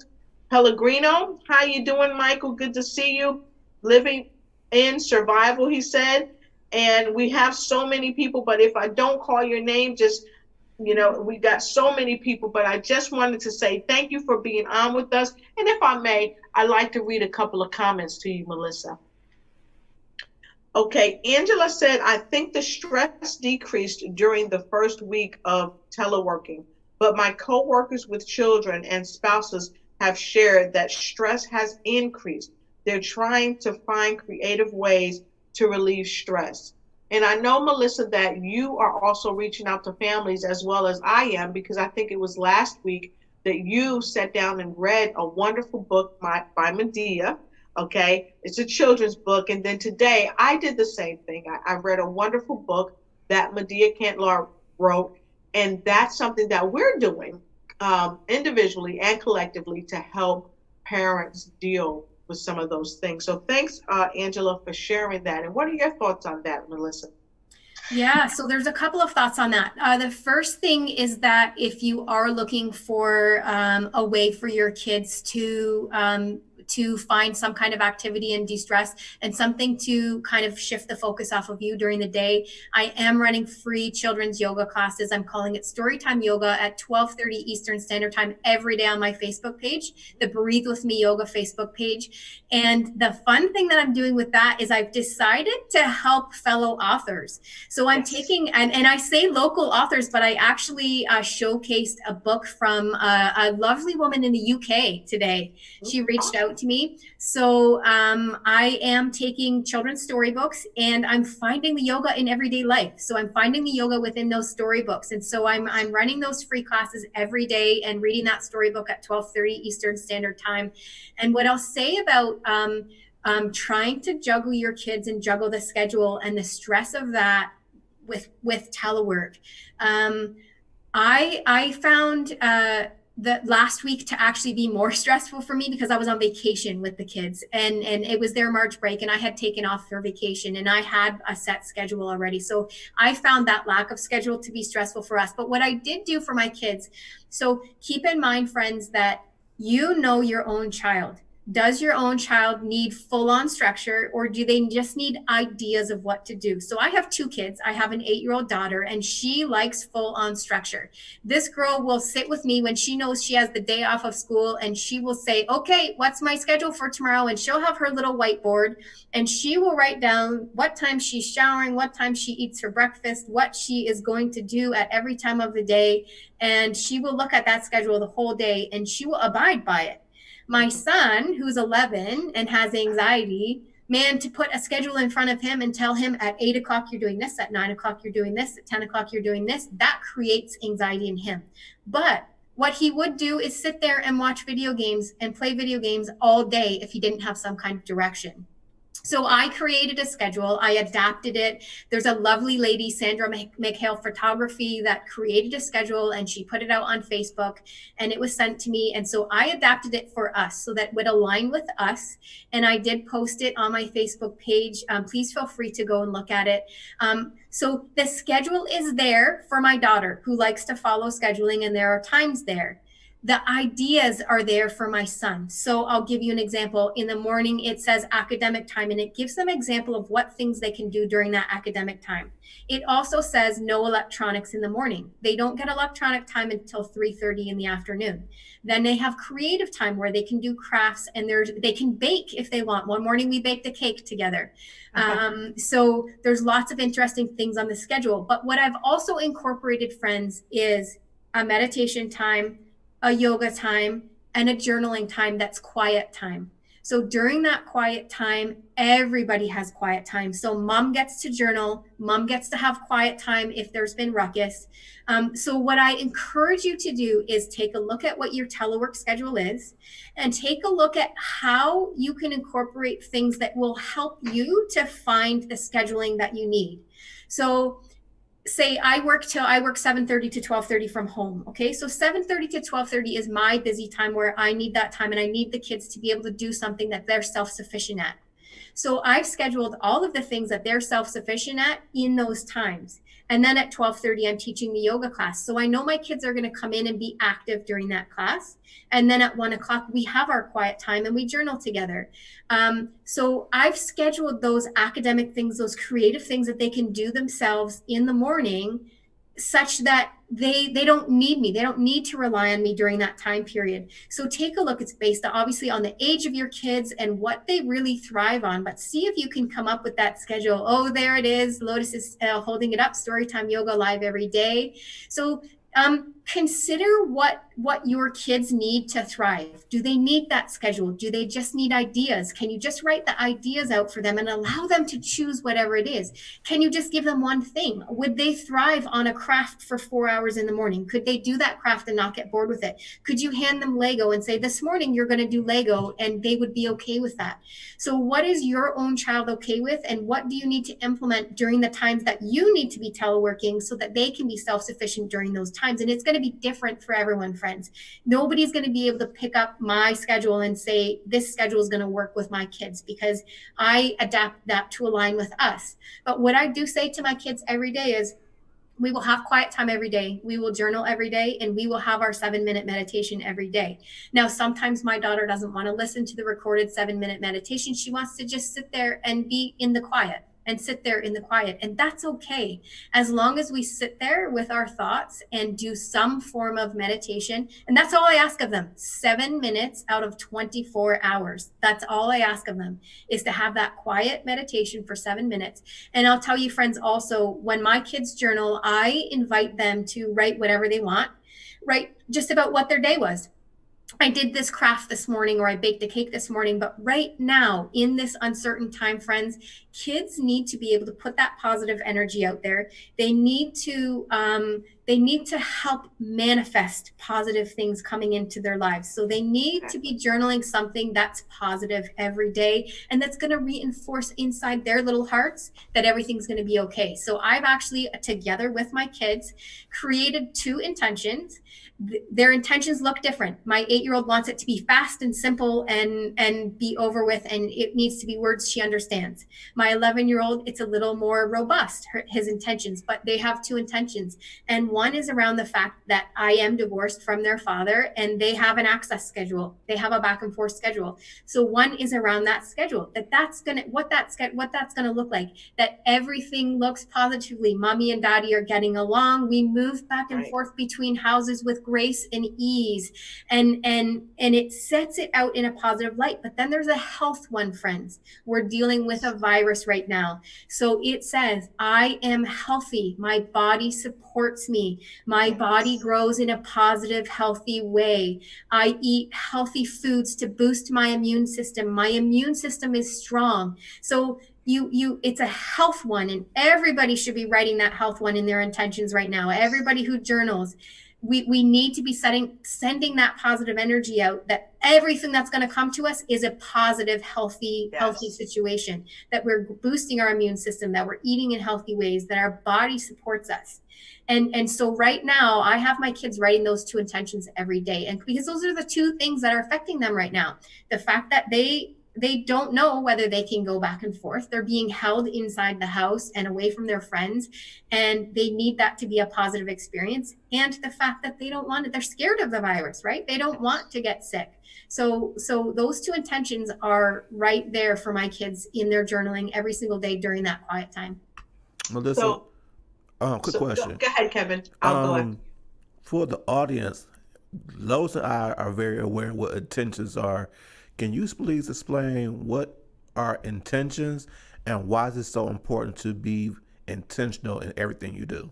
Pellegrino, how you doing, Michael? Good to see you. Living in survival, he said. And we have so many people, but if I don't call your name, just, we got so many people, but I just wanted to say thank you for being on with us. And if I may, I'd like to read a couple of comments to you, Melissa. Okay, Angela said, I think the stress decreased during the first week of teleworking, but my coworkers with children and spouses have shared that stress has increased. They're trying to find creative ways to relieve stress. And I know, Melissa, that you are also reaching out to families as well as I am, because I think it was last week that you sat down and read a wonderful book by Medea. Okay, it's a children's book. And then today I did the same thing. I read a wonderful book that Medea Cantlar wrote. And that's something that we're doing individually and collectively to help parents deal with some of those things. So thanks, Angela, for sharing that. And what are your thoughts on that, Melissa? Yeah, so there's a couple of thoughts on that. The first thing is that if you are looking for a way for your kids to find some kind of activity and de-stress and something to kind of shift the focus off of you during the day, I am running free children's yoga classes. I'm calling it Storytime Yoga at 12:30 Eastern Standard Time every day on my Facebook page, the Breathe With Me Yoga Facebook page. And the fun thing that I'm doing with that is I've decided to help fellow authors. So I'm taking, and I say local authors, but I actually showcased a book from a lovely woman in the UK today. She reached out to me. So I am taking children's storybooks and I'm finding the yoga in everyday life. So I'm finding the yoga within those storybooks. And so I'm running those free classes every day and reading that storybook at 12:30 Eastern Standard Time. And what I'll say about trying to juggle your kids and juggle the schedule and the stress of that with telework. I found that last week to actually be more stressful for me because I was on vacation with the kids and it was their March break and I had taken off for vacation and I had a set schedule already. So I found that lack of schedule to be stressful for us. But what I did do for my kids, so keep in mind, friends, that you know your own child. Does your own child need full-on structure or do they just need ideas of what to do? So I have two kids. I have an 8-year-old daughter and she likes full-on structure. This girl will sit with me when she knows she has the day off of school and she will say, okay, what's my schedule for tomorrow? And she'll have her little whiteboard and she will write down what time she's showering, what time she eats her breakfast, what she is going to do at every time of the day. And she will look at that schedule the whole day and she will abide by it. My son, who's 11 and has anxiety, man, to put a schedule in front of him and tell him at 8 o'clock you're doing this, at 9 o'clock you're doing this, at 10 o'clock you're doing this, that creates anxiety in him. But what he would do is sit there and watch video games and play video games all day if he didn't have some kind of direction. So I created a schedule. I adapted it. There's a lovely lady, Sandra McHale Photography, that created a schedule and she put it out on Facebook and it was sent to me. And so I adapted it for us so that it would align with us. And I did post it on my Facebook page. Please feel free to go and look at it. So the schedule is there for my daughter who likes to follow scheduling and there are times there. The ideas are there for my son. So I'll give you an example. In the morning, it says academic time, and it gives them an example of what things they can do during that academic time. It also says no electronics in the morning. They don't get electronic time until 3:30 in the afternoon. Then they have creative time where they can do crafts, and they can bake if they want. One morning we baked a cake together. So there's lots of interesting things on the schedule. But what I've also incorporated, friends, is a meditation time, a yoga time, and a journaling time that's quiet time. So during that quiet time, everybody has quiet time. So mom gets to journal, mom gets to have quiet time if there's been ruckus. So what I encourage you to do is take a look at what your telework schedule is, and take a look at how you can incorporate things that will help you to find the scheduling that you need. So say I work 7:30 to 12:30 from home. Okay. So 7:30 to 12:30 is my busy time where I need that time, and I need the kids to be able to do something that they're self-sufficient at. So I've scheduled all of the things that they're self-sufficient at in those times. And then at 12:30, I'm teaching the yoga class. So I know my kids are going to come in and be active during that class. And then at 1:00, we have our quiet time and we journal together. So I've scheduled those academic things, those creative things that they can do themselves in the morning, such that they don't need me. They don't need to rely on me during that time period. So take a look. It's based obviously on the age of your kids and what they really thrive on, but see if you can come up with that schedule. Oh, there it is. Lotus is holding it up. Storytime Yoga live every day. So consider what your kids need to thrive. Do they need that schedule? Do they just need ideas? Can you just write the ideas out for them and allow them to choose whatever it is? Can you just give them one thing? Would they thrive on a craft for 4 hours in the morning? Could they do that craft and not get bored with it? Could you hand them Lego and say, this morning you're going to do Lego, and they would be okay with that? So what is your own child okay with, and what do you need to implement during the times that you need to be teleworking so that they can be self-sufficient during those times? And it's going to be different for everyone, friends. Nobody's going to be able to pick up my schedule and say, this schedule is going to work with my kids, because I adapt that to align with us. But what I do say to my kids every day is, we will have quiet time every day. We will journal every day, and we will have our 7-minute meditation every day. Now, sometimes my daughter doesn't want to listen to the recorded 7-minute meditation. She wants to just sit there and be in the quiet. And sit there in the quiet. And that's okay. As long as we sit there with our thoughts and do some form of meditation. And that's all I ask of them. 7 minutes out of 24 hours. That's all I ask of them, is to have that quiet meditation for 7 minutes. And I'll tell you, friends, also, when my kids journal, I invite them to write whatever they want, write just about what their day was. I did this craft this morning, or I baked a cake this morning. But right now, in this uncertain time, friends, kids need to be able to put that positive energy out there. They need to help manifest positive things coming into their lives. So they need to be journaling something that's positive every day, and that's going to reinforce inside their little hearts that everything's going to be okay. So I've actually, together with my kids, created 2 intentions. Their intentions look different. My 8-year-old wants it to be fast and simple and be over with, and it needs to be words she understands. My 11-year-old, it's a little more robust, his intentions, but they have 2 intentions. And one is around the fact that I am divorced from their father, and they have an access schedule. They have a back and forth schedule. So one is around that schedule, what that's gonna look like, that everything looks positively. Mommy and daddy are getting along. We move back and forth between houses with grace and ease, and it sets it out in a positive light. But then there's a health one, friends. We're dealing with a virus right now. So it says, I am healthy. My body supports me. My body grows in a positive, healthy way. I eat healthy foods to boost my immune system. My immune system is strong. So it's a health one, and everybody should be writing that health one in their intentions right now. Everybody who journals, we need to be sending that positive energy out, that everything that's going to come to us is a positive, healthy situation, that we're boosting our immune system, that we're eating in healthy ways, that our body supports us. And so right now, I have my kids writing those 2 intentions every day. And because those are the 2 things that are affecting them right now. The fact that they they don't know whether they can go back and forth. They're being held inside the house and away from their friends, and they need that to be a positive experience. And the fact that they don't want it, they're scared of the virus, right? They don't want to get sick. So those two intentions are right there for my kids in their journaling every single day during that quiet time. Melissa, So, quick question. go ahead, Kevin. I'll go ahead. Um, for the audience, Lois and I are very aware of what intentions are. Can you please explain what are intentions and why is it so important to be intentional in everything you do?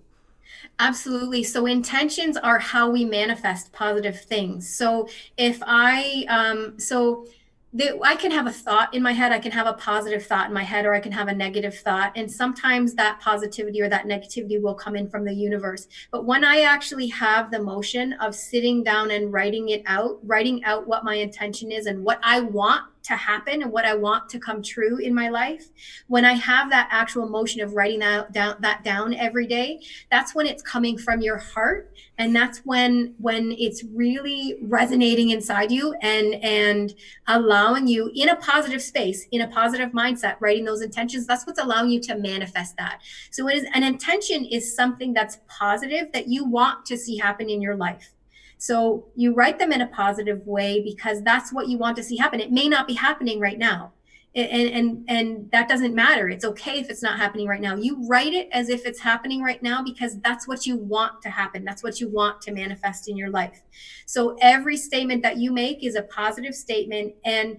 Absolutely. So intentions are how we manifest positive things. So if I, I can have a thought in my head, I can have a positive thought in my head, or I can have a negative thought. And sometimes that positivity or that negativity will come in from the universe. But when I actually have the motion of sitting down and writing out what my intention is and what I want to happen and what I want to come true in my life, when I have that actual motion of writing that down every day, that's when it's coming from your heart, and that's when it's really resonating inside you and allowing you in a positive space, in a positive mindset, writing those intentions. That's what's allowing you to manifest that. So it is, an intention is something that's positive that you want to see happen in your life. So you write them in a positive way because that's what you want to see happen. It may not be happening right now. And that doesn't matter. It's okay if it's not happening right now. You write it as if it's happening right now because that's what you want to happen. That's what you want to manifest in your life. So every statement that you make is a positive statement. And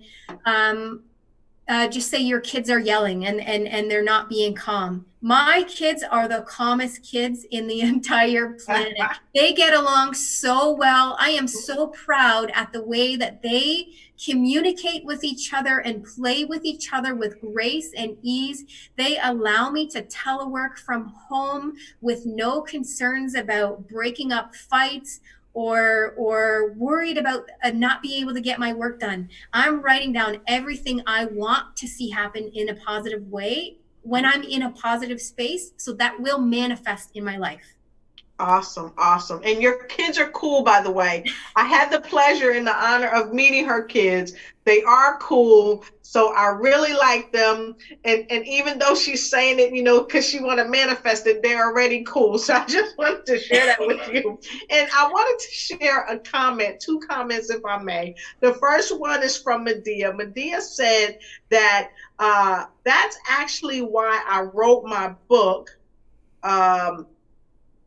just say your kids are yelling and they're not being calm. My kids are the calmest kids in the entire planet. They get along so well. I am so proud at the way that they communicate with each other and play with each other with grace and ease. They allow me to telework from home with no concerns about breaking up fights or worried about not being able to get my work done. I'm writing down everything I want to see happen in a positive way when I'm in a positive space, so that will manifest in my life. Awesome, awesome. And your kids are cool, by the way. I had the pleasure and the honor of meeting her kids. They are cool. So I really like them. And even though she's saying it, because she want to manifest it, they're already cool. So I just wanted to share that with you. And I wanted to share two comments, if I may. The first one is from Medea. Medea said that that's actually why I wrote my book.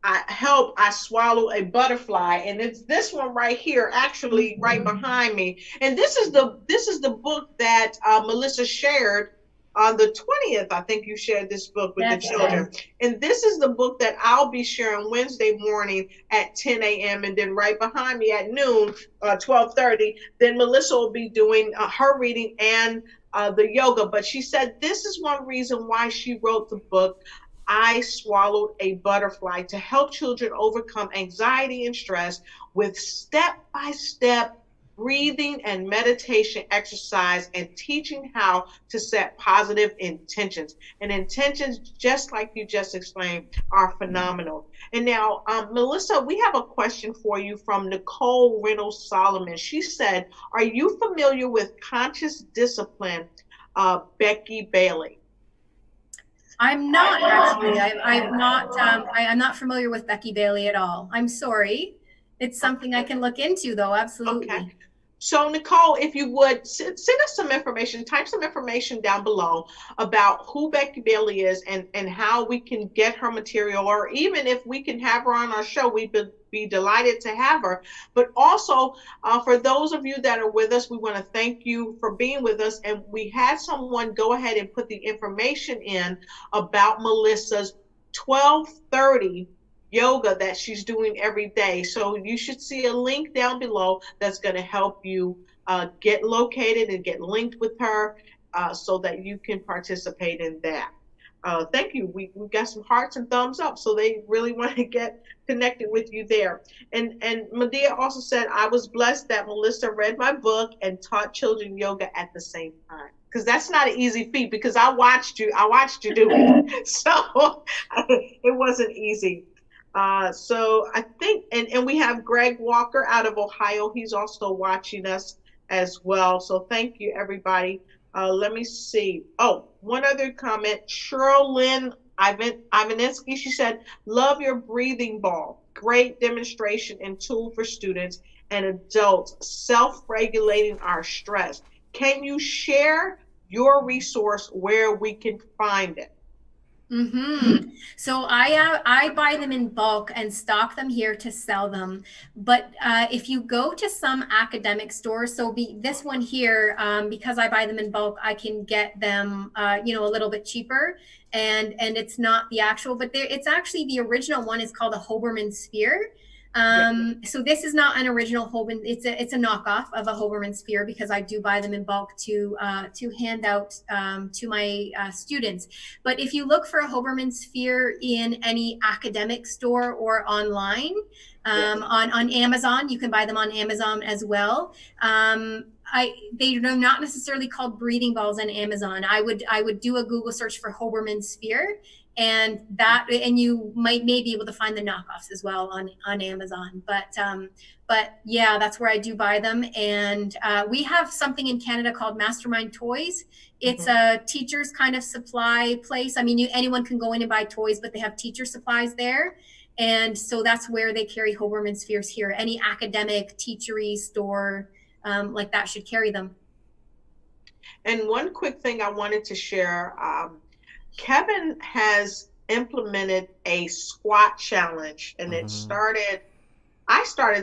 I swallow a butterfly, and it's this one right here, actually right behind me. And this is the book that Melissa shared on the 20th. I think you shared this book with the children. And this is the book that I'll be sharing Wednesday morning at 10 a.m. And then right behind me at noon, 12:30, then Melissa will be doing her reading and the yoga. But she said this is one reason why she wrote the book, I Swallowed a Butterfly, to help children overcome anxiety and stress with step-by-step breathing and meditation exercise and teaching how to set positive intentions. And intentions, just like you just explained, are phenomenal. And now, Melissa, we have a question for you from Nicole Reynolds Solomon. She said, are you familiar with conscious discipline, Becky Bailey? I'm not actually. I'm not familiar with Becky Bailey at all. I'm sorry. It's something I can look into, though. Absolutely. Okay. So Nicole, if you would send us some information, type some information down below about who Becky Bailey is and how we can get her material, or even if we can have her on our show, we'd be delighted to have her. But also, for those of you that are with us, we want to thank you for being with us. And we had someone go ahead and put the information in about Melissa's 12:30 yoga that she's doing every day. So you should see a link down below that's going to help you get located and get linked with her so that you can participate in that. Thank you. We got some hearts and thumbs up, so they really want to get connected with you there. And Medea also said, I was blessed that Melissa read my book and taught children yoga at the same time. Because that's not an easy feat, because I watched you do it. So it wasn't easy. So I think, and we have Greg Walker out of Ohio. He's also watching us as well. So thank you, everybody, Let me see. Oh, one other comment. Sherlyn Ivansky, she said, love your breathing ball. Great demonstration and tool for students and adults self-regulating our stress. Can you share your resource where we can find it? So I buy them in bulk and stock them here to sell them. But if you go to some academic stores, this one here, because I buy them in bulk, I can get them, a little bit cheaper. And it's not the actual, but it's actually the original one is called a Hoberman Sphere. Yeah. So this is not an original Hoberman. It's a knockoff of a Hoberman Sphere because I do buy them in bulk to hand out to my students. But if you look for a Hoberman Sphere in any academic store or online, on Amazon, you can buy them on Amazon as well. They are not necessarily called breathing balls on Amazon. I would do a Google search for Hoberman Sphere, and you may be able to find the knockoffs as well on Amazon. But yeah, that's where I do buy them. And we have something in Canada called Mastermind Toys. It's a teacher's kind of supply place. I mean, anyone can go in and buy toys, but they have teacher supplies there. And so that's where they carry Hoberman Spheres here. Any academic teachery store like that should carry them. And one quick thing I wanted to share, Kevin has implemented a squat challenge, and I started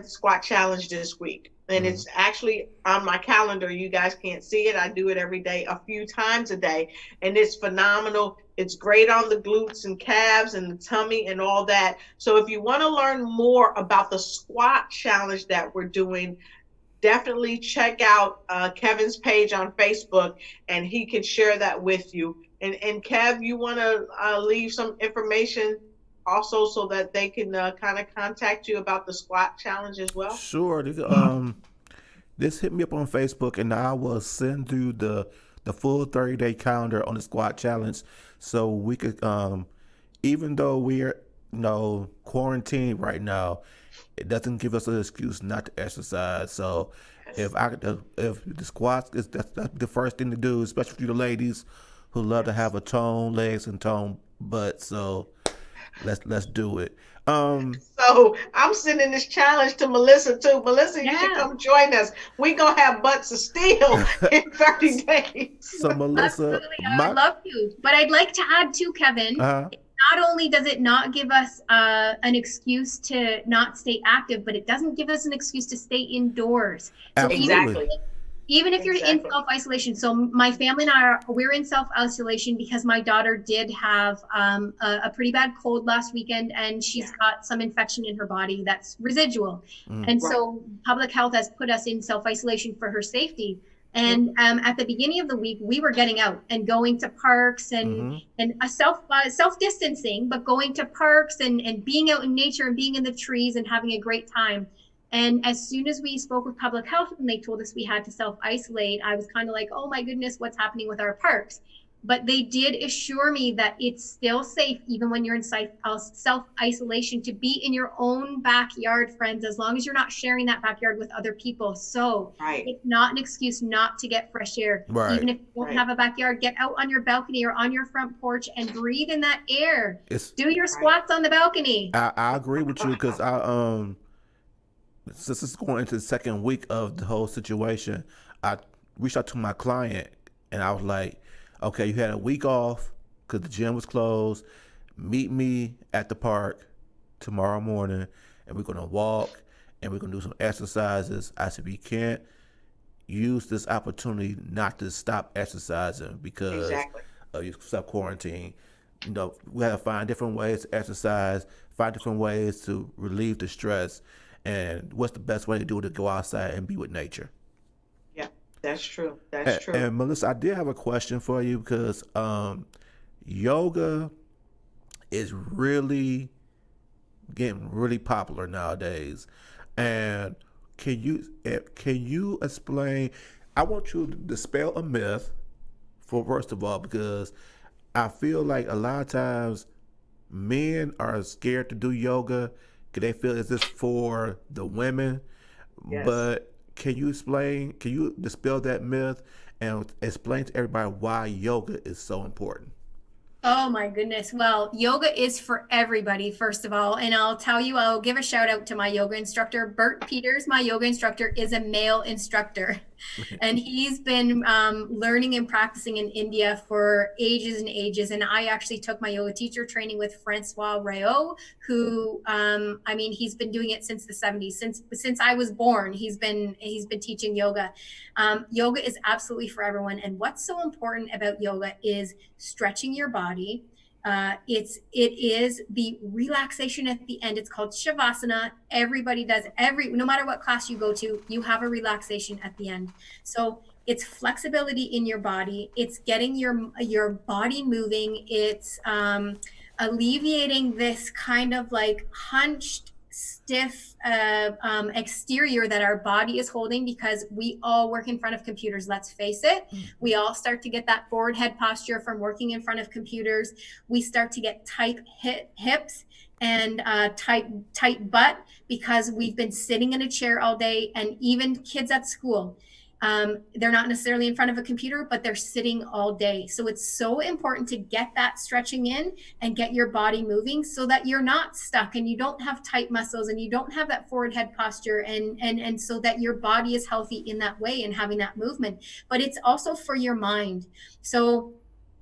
the squat challenge this week, and it's actually on my calendar. You guys can't see it. I do it every day, a few times a day, and it's phenomenal. It's great on the glutes and calves and the tummy and all that. So if you want to learn more about the squat challenge that we're doing, definitely check out Kevin's page on Facebook, and he can share that with you. And Kev, you want to leave some information also so that they can kind of contact you about the squat challenge as well? Sure. Just hit me up on Facebook, and I will send you the full 30-day calendar on the squat challenge, so we could, even though we're quarantined right now, it doesn't give us an excuse not to exercise. So if the squats that's the first thing to do, especially for you the ladies who love to have a toned legs and toned butt. So let's do it. So I'm sending this challenge to Melissa too. Melissa, you should come join us. We gonna have butts of steel in 30 days. So Melissa, absolutely, I would love to. But I'd like to add too, Kevin. Not only does it not give us an excuse to not stay active, but it doesn't give us an excuse to stay indoors. So exactly. Even if you're in self-isolation. So my family and we're in self-isolation because my daughter did have a pretty bad cold last weekend, and she's got some infection in her body that's residual. And so public health has put us in self-isolation for her safety. And at the beginning of the week, we were getting out and going to parks and self-distancing, but going to parks and being out in nature and being in the trees and having a great time. And as soon as we spoke with public health and they told us we had to self-isolate, I was kind of like, oh my goodness, what's happening with our parks? But they did assure me that it's still safe, even when you're in self-isolation, to be in your own backyard, friends, as long as you're not sharing that backyard with other people. So it's not an excuse not to get fresh air. Even if you don't have a backyard, get out on your balcony or on your front porch and breathe in that air. Do your squats on the balcony. I agree with you, because since it's going into the second week of the whole situation, I reached out to my client and I was like, okay, you had a week off because the gym was closed. Meet me at the park tomorrow morning, and we're going to walk and we're going to do some exercises. I said, we can't use this opportunity not to stop exercising because of your self-quarantine. We have to find different ways to exercise, find different ways to relieve the stress. And what's the best way to do it? To go outside and be with nature. Yeah, that's true. That's true. And Melissa, I did have a question for you, because yoga is really getting really popular nowadays. And can you explain? I want you to dispel a myth, first of all, because I feel like a lot of times men are scared to do yoga. They feel it's just for the women, but can you dispel that myth and explain to everybody why yoga is so important. Oh my goodness. Well, yoga is for everybody, first of all. And I'll tell you, I'll give a shout out to my yoga instructor. Bert Peters, my yoga instructor, is a male instructor. And he's been learning and practicing in India for ages and ages. And I actually took my yoga teacher training with Francois Rayo, who, I mean, he's been doing it since the 70s. Since I was born, he's been teaching yoga. Yoga is absolutely for everyone. And what's so important about yoga is stretching your body. It is the relaxation at the end. It's called shavasana. Everybody does no matter what class you go to, you have a relaxation at the end. So it's flexibility in your body. It's getting your body moving. It's alleviating this kind of like hunched, stiff exterior that our body is holding, because we all work in front of computers. Let's face it. We all start to get that forward head posture from working in front of computers. We start to get tight hips and tight butt because we've been sitting in a chair all day. And even kids at school, they're not necessarily in front of a computer, but they're sitting all day. So it's so important to get that stretching in and get your body moving so that you're not stuck and you don't have tight muscles and you don't have that forward head posture, and so that your body is healthy in that way and having that movement. But it's also for your mind. So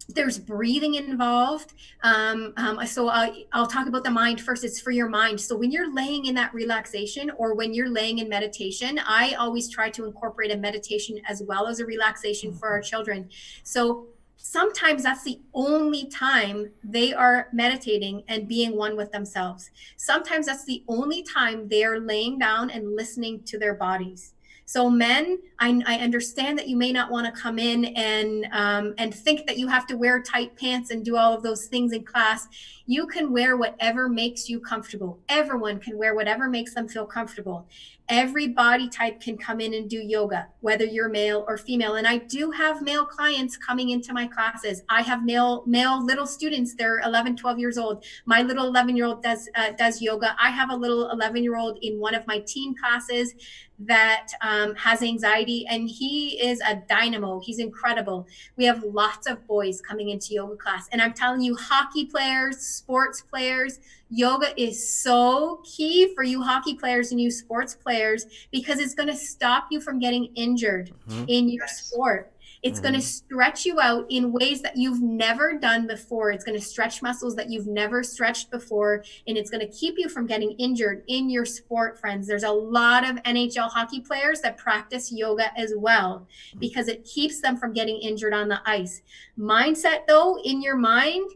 there's breathing involved. So I'll talk about the mind first. It's for your mind. So when you're laying in that relaxation, or when you're laying in meditation, I always try to incorporate a meditation as well as a relaxation for our children. So sometimes that's the only time they are meditating and being one with themselves. Sometimes that's the only time they are laying down and listening to their bodies. So men, I understand that you may not want to come in and think that you have to wear tight pants and do all of those things in class. You can wear whatever makes you comfortable. Everyone can wear whatever makes them feel comfortable. Every body type can come in and do yoga, whether you're male or female. And I do have male clients coming into my classes. I have male little students. They're 11, 12 years old. My little 11-year-old does yoga. I have a little 11-year-old in one of my teen classes that has anxiety, and he is a dynamo. He's incredible. We have lots of boys coming into yoga class, and I'm telling you, hockey players, sports players, yoga is so key for you hockey players and you sports players, because it's going to stop you from getting injured in your sport. It's going to stretch you out in ways that you've never done before. It's going to stretch muscles that you've never stretched before. And it's going to keep you from getting injured in your sport, friends. There's a lot of NHL hockey players that practice yoga as well, because it keeps them from getting injured on the ice. Mindset, though, in your mind,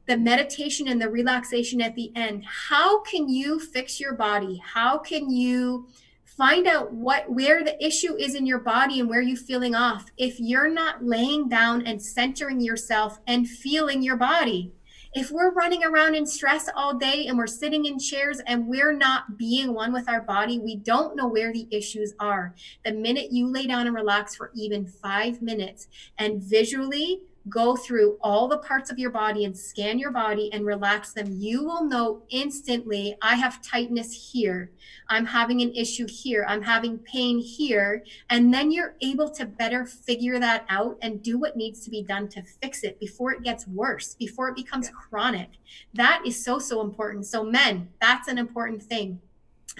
the meditation and the relaxation at the end. How can you fix your body? How can you find out where the issue is in your body and where you're feeling off if you're not laying down and centering yourself and feeling your body? If we're running around in stress all day and we're sitting in chairs and we're not being one with our body, we don't know where the issues are. The minute you lay down and relax for even 5 minutes and visually go through all the parts of your body and scan your body and relax them, you will know instantly, I have tightness here. I'm having an issue here. I'm having pain here. And then you're able to better figure that out and do what needs to be done to fix it before it gets worse, before it becomes chronic. That is so, so important. So men, that's an important thing.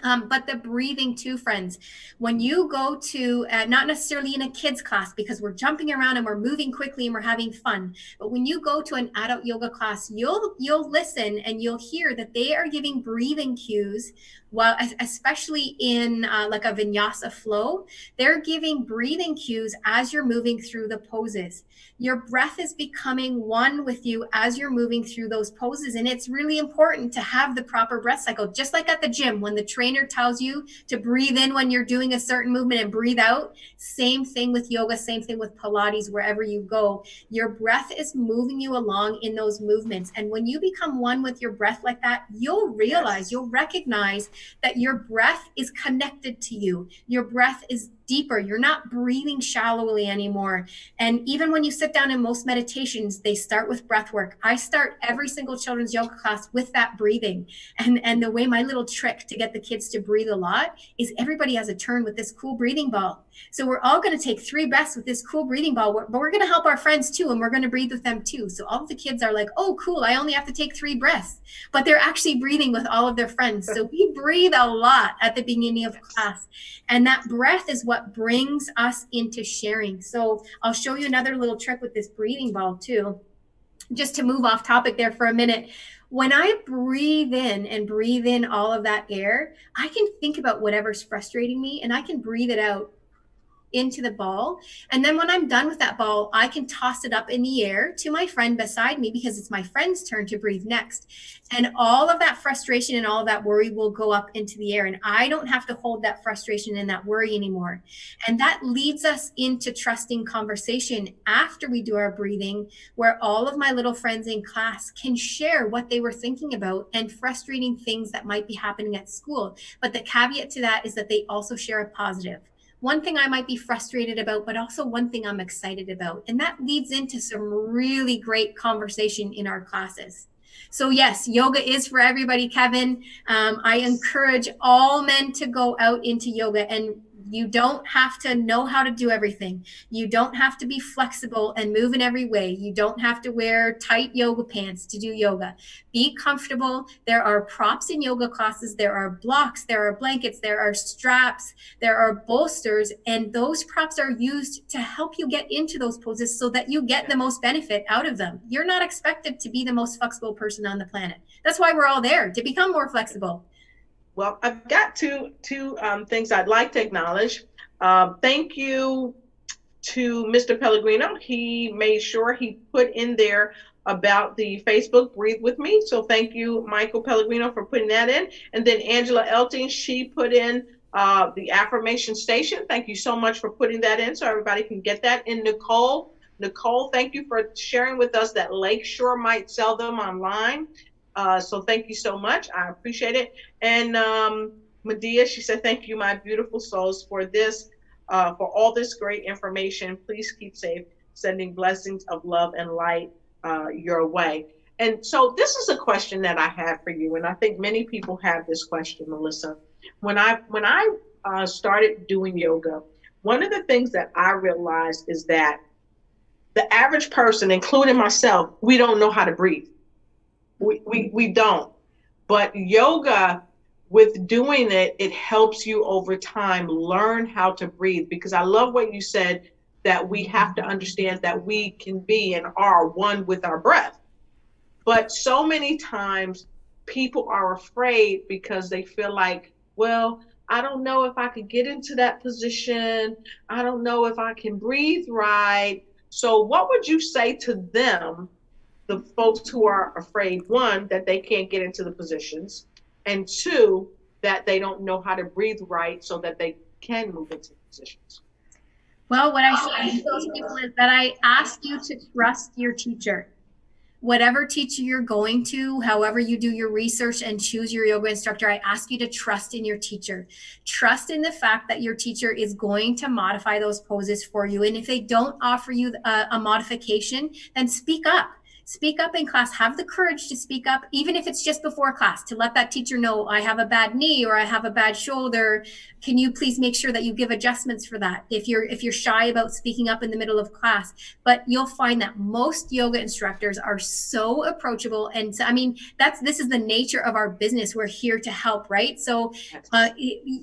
But the breathing too, friends. When you go to, not necessarily in a kids class, because we're jumping around and we're moving quickly and we're having fun, but when you go to an adult yoga class, you'll listen and you'll hear that they are giving breathing cues. Well, especially in like a vinyasa flow, they're giving breathing cues as you're moving through the poses. Your breath is becoming one with you as you're moving through those poses. And it's really important to have the proper breath cycle. Just like at the gym, when the trainer tells you to breathe in when you're doing a certain movement and breathe out, same thing with yoga, same thing with Pilates, wherever you go. Your breath is moving you along in those movements. And when you become one with your breath like that, you'll realize, you'll recognize that your breath is connected to you. Your breath is deeper. You're not breathing shallowly anymore. And even when you sit down in most meditations, they start with breath work. I start every single children's yoga class with that breathing. And the way my little trick to get the kids to breathe a lot is everybody has a turn with this cool breathing ball. So we're all going to take 3 breaths with this cool breathing ball, but we're going to help our friends too, and we're going to breathe with them too. So all of the kids are like, oh, cool, I only have to take 3 breaths, but they're actually breathing with all of their friends. So we breathe a lot at the beginning of class, and that breath is what brings us into sharing. So I'll show you another little trick with this breathing ball too, just to move off topic there for a minute. When I breathe in and breathe in all of that air, I can think about whatever's frustrating me and I can breathe it out into the ball. And then when I'm done with that ball, I can toss it up in the air to my friend beside me, because it's my friend's turn to breathe next. And all of that frustration and all of that worry will go up into the air. And I don't have to hold that frustration and that worry anymore. And that leads us into trusting conversation after we do our breathing, where all of my little friends in class can share what they were thinking about and frustrating things that might be happening at school. But the caveat to that is that they also share a positive. One thing I might be frustrated about, but also one thing I'm excited about. And that leads into some really great conversation in our classes. So yes, yoga is for everybody, Kevin. I encourage all men to go out into yoga, and you don't have to know how to do everything. You don't have to be flexible and move in every way. You don't have to wear tight yoga pants to do yoga. Be comfortable. There are props in yoga classes. There are blocks, there are blankets, there are straps, there are bolsters, and those props are used to help you get into those poses so that you get the most benefit out of them. You're not expected to be the most flexible person on the planet. That's why we're all there, to become more flexible. Well, I've got two things I'd like to acknowledge. Thank you to Mr. Pellegrino. He made sure he put in there about the Facebook Breathe With Me. So thank you, Michael Pellegrino, for putting that in. And then Angela Elting, she put in the affirmation station. Thank you so much for putting that in so everybody can get that. And Nicole, thank you for sharing with us that Lakeshore might sell them online. So thank you so much. I appreciate it. And Medea, she said, thank you, my beautiful souls, for this, for all this great information. Please keep safe, sending blessings of love and light your way. And so this is a question that I have for you. And I think many people have this question, Melissa. When I started doing yoga, one of the things that I realized is that the average person, including myself, we don't know how to breathe. We don't. But yoga, with doing it, it helps you over time learn how to breathe. Because I love what you said, that we have to understand that we can be and are one with our breath. But so many times people are afraid because they feel like, well, I don't know if I could get into that position. I don't know if I can breathe right. So what would you say to them, the folks who are afraid, one, that they can't get into the positions, and two, that they don't know how to breathe right so that they can move into the positions? Well, what I say to those people is that I ask you to trust your teacher. Whatever teacher you're going to, however you do your research and choose your yoga instructor, I ask you to trust in your teacher. Trust in the fact that your teacher is going to modify those poses for you. And if they don't offer you a modification, then speak up. Speak up in class. Have the courage to speak up, even if it's just before class, to let that teacher know, I have a bad knee or I have a bad shoulder. Can you please make sure that you give adjustments for that if you're shy about speaking up in the middle of class? But you'll find that most yoga instructors are so approachable. And so, I mean, this is the nature of our business. We're here to help, right? So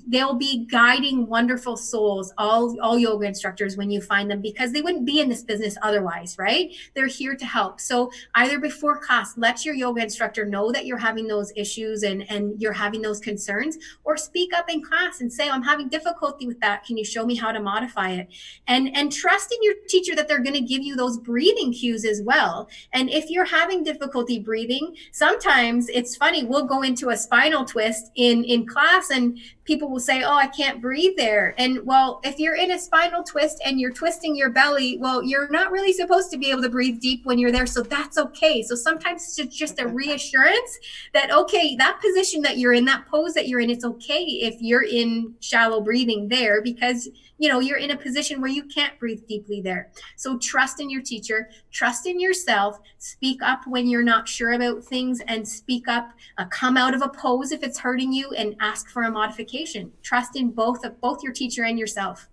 they'll be guiding wonderful souls, all yoga instructors, when you find them, because they wouldn't be in this business otherwise, right? They're here to help. So either before class, let your yoga instructor know that you're having those issues and you're having those concerns, or speak up in class and say, I'm having difficulty with that. Can you show me how to modify it? And trust in your teacher that they're going to give you those breathing cues as well. And if you're having difficulty breathing, sometimes it's funny, we'll go into a spinal twist in class and people will say, oh, I can't breathe there. And well, if you're in a spinal twist and you're twisting your belly, well, you're not really supposed to be able to breathe deep when you're there. So that's that's okay. So sometimes it's just a reassurance that, okay, that position that you're in, that pose that you're in, it's okay if you're in shallow breathing there, because you're in a position where you can't breathe deeply there. So trust in your teacher, trust in yourself, speak up when you're not sure about things, and speak up, come out of a pose if it's hurting you, and ask for a modification. Trust in both your teacher and yourself.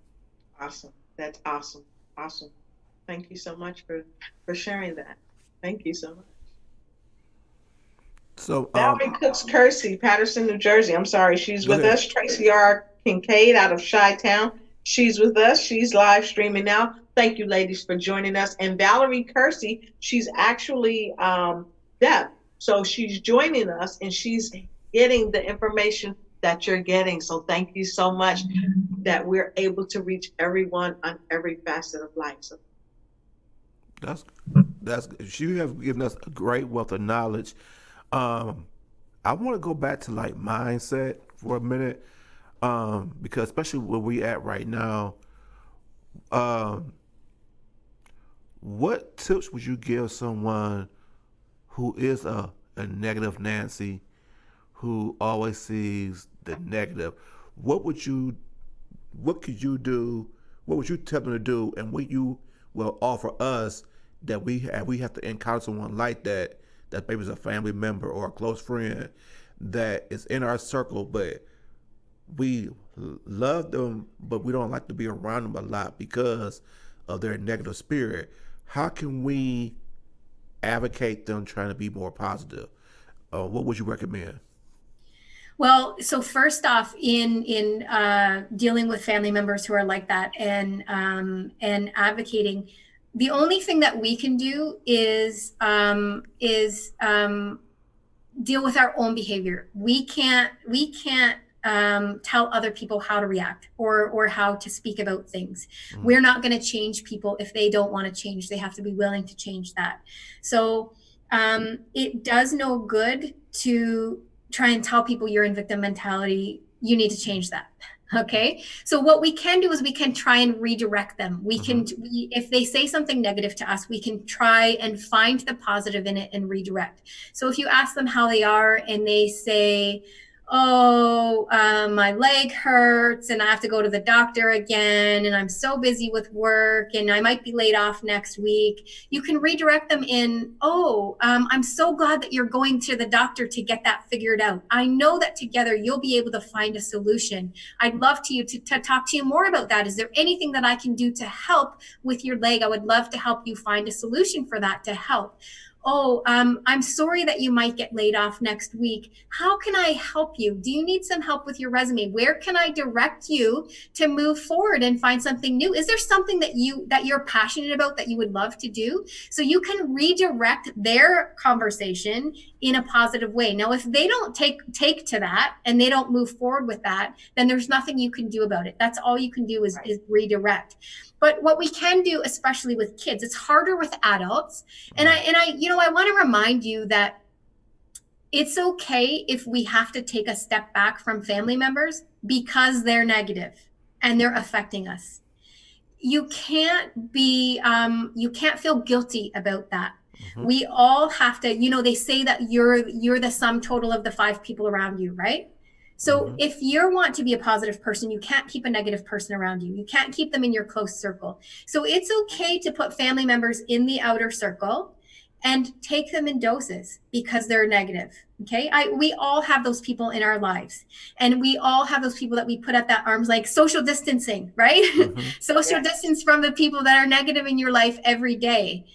Awesome. That's awesome. Awesome. Thank you so much for sharing that. Thank you so much. So, Valerie Cooks Kersey, Patterson, New Jersey. I'm sorry, she's Go with ahead. us. Tracy R. Kincaid out of Chi-Town. She's with us. She's live streaming now. Thank you, ladies, for joining us. And Valerie Kersey, she's actually deaf. So she's joining us and she's getting the information that you're getting. So thank you so much that we're able to reach everyone on every facet of life. So that's you have given us a great wealth of knowledge. I want to go back to like mindset for a minute, because especially where we at right now, um, what tips would you give someone who is a negative Nancy, who always sees the negative? What would you, what could you do? What would you tell them to do? And what you will offer us that we have to encounter someone like that, that maybe is a family member or a close friend that is in our circle, but we love them, but we don't like to be around them a lot because of their negative spirit. How can we advocate them trying to be more positive? What would you recommend? Well, so first off, in dealing with family members who are like that, and advocating, the only thing that we can do is deal with our own behavior. We can't tell other people how to react or how to speak about things. We're not going to change people if they don't want to change. They have to be willing to change that. So it does no good to try and tell people you're in victim mentality. You need to change that. Okay. So what we can do is we can try and redirect them. If they say something negative to us, we can try and find the positive in it and redirect. So if you ask them how they are and they say, oh, my leg hurts and I have to go to the doctor again, and I'm so busy with work and I might be laid off next week, you can redirect them in, oh, I'm so glad that you're going to the doctor to get that figured out. I know that together you'll be able to find a solution. I'd love to talk to you more about that. Is there anything that I can do to help with your leg? I would love to help you find a solution for that to help. Oh, I'm sorry that you might get laid off next week. How can I help you? Do you need some help with your resume? Where can I direct you to move forward and find something new? Is there something that you're passionate about that you would love to do? So you can redirect their conversation in a positive way. Now, if they don't take to that and they don't move forward with that, then there's nothing you can do about it. That's all you can do is redirect. But what we can do, especially with kids, it's harder with adults. And I want to remind you that it's okay if we have to take a step back from family members because they're negative and they're affecting us. You can't feel guilty about that. We all have to, they say that you're the sum total of the 5 people around you, right? So if you want to be a positive person, you can't keep a negative person around you. You can't keep them in your close circle. So it's okay to put family members in the outer circle and take them in doses because they're negative. Okay. We all have those people in our lives, and we all have those people that we put at that arm's length, social distancing, right? Social distance from the people that are negative in your life every day.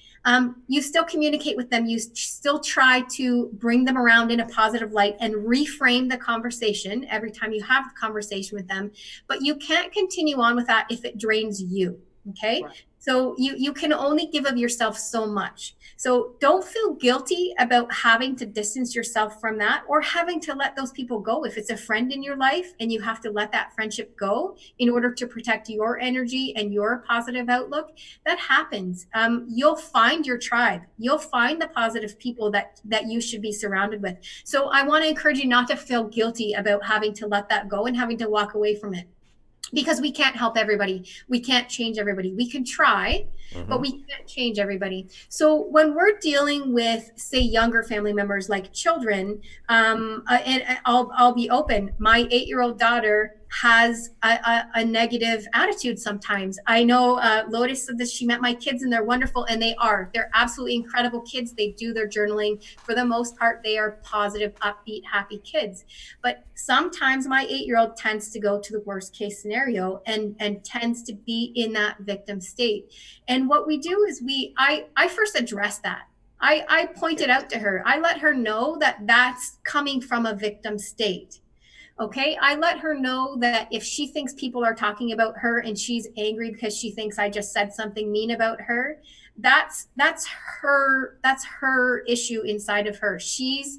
You still communicate with them. You still try to bring them around in a positive light and reframe the conversation every time you have the conversation with them. But you can't continue on with that if it drains you. Okay. Right. So you can only give of yourself so much. So don't feel guilty about having to distance yourself from that or having to let those people go. If it's a friend in your life and you have to let that friendship go in order to protect your energy and your positive outlook, that happens. You'll find your tribe. You'll find the positive people that you should be surrounded with. So I want to encourage you not to feel guilty about having to let that go and having to walk away from it. Because we can't help everybody. We can't change everybody. We can try, but we can't change everybody. So when we're dealing with, say, younger family members like children, and I'll be open. My 8-year-old daughter has a negative attitude sometimes. I know Lotus said this. She met my kids and they're wonderful, and they're absolutely incredible kids. They do their journaling. For the most part, they are positive, upbeat, happy kids. But sometimes my 8-year-old tends to go to the worst case scenario and tends to be in that victim state. And what we do is I first address that. I pointed out to her. I let her know that that's coming from a victim state. Okay. I let her know that if she thinks people are talking about her and she's angry because she thinks I just said something mean about her, that's her issue inside of her. She's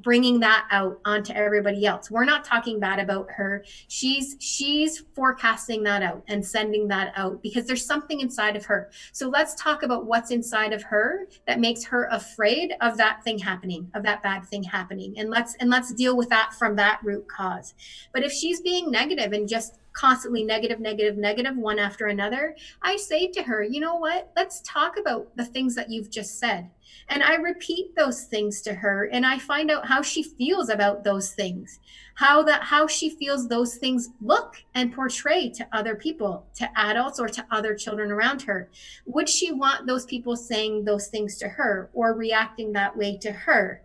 bringing that out onto everybody else. We're not talking bad about her. She's forecasting that out and sending that out because there's something inside of her. So let's talk about what's inside of her that makes her afraid of that thing happening, of that bad thing happening, and let's deal with that from that root cause. But if she's being negative and just constantly negative, negative, negative, one after another, I say to her, you know what? Let's talk about the things that you've just said. And I repeat those things to her and I find out how she feels about those things, how she feels those things look and portray to other people, to adults or to other children around her. Would she want those people saying those things to her or reacting that way to her?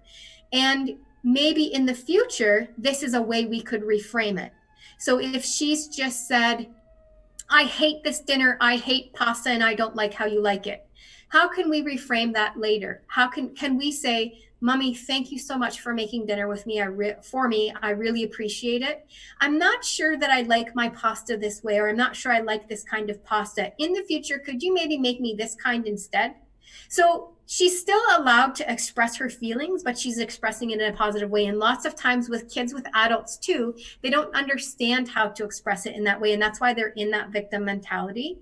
And maybe in the future, this is a way we could reframe it. So if she's just said, I hate this dinner, I hate pasta, and I don't like how you like it. How can we reframe that later? How can we say, Mommy, thank you so much for making dinner with me. For me, I really appreciate it. I'm not sure that I like my pasta this way, or I'm not sure I like this kind of pasta. In the future, could you maybe make me this kind instead? So she's still allowed to express her feelings, but she's expressing it in a positive way. And lots of times with kids, with adults too, they don't understand how to express it in that way. And that's why they're in that victim mentality.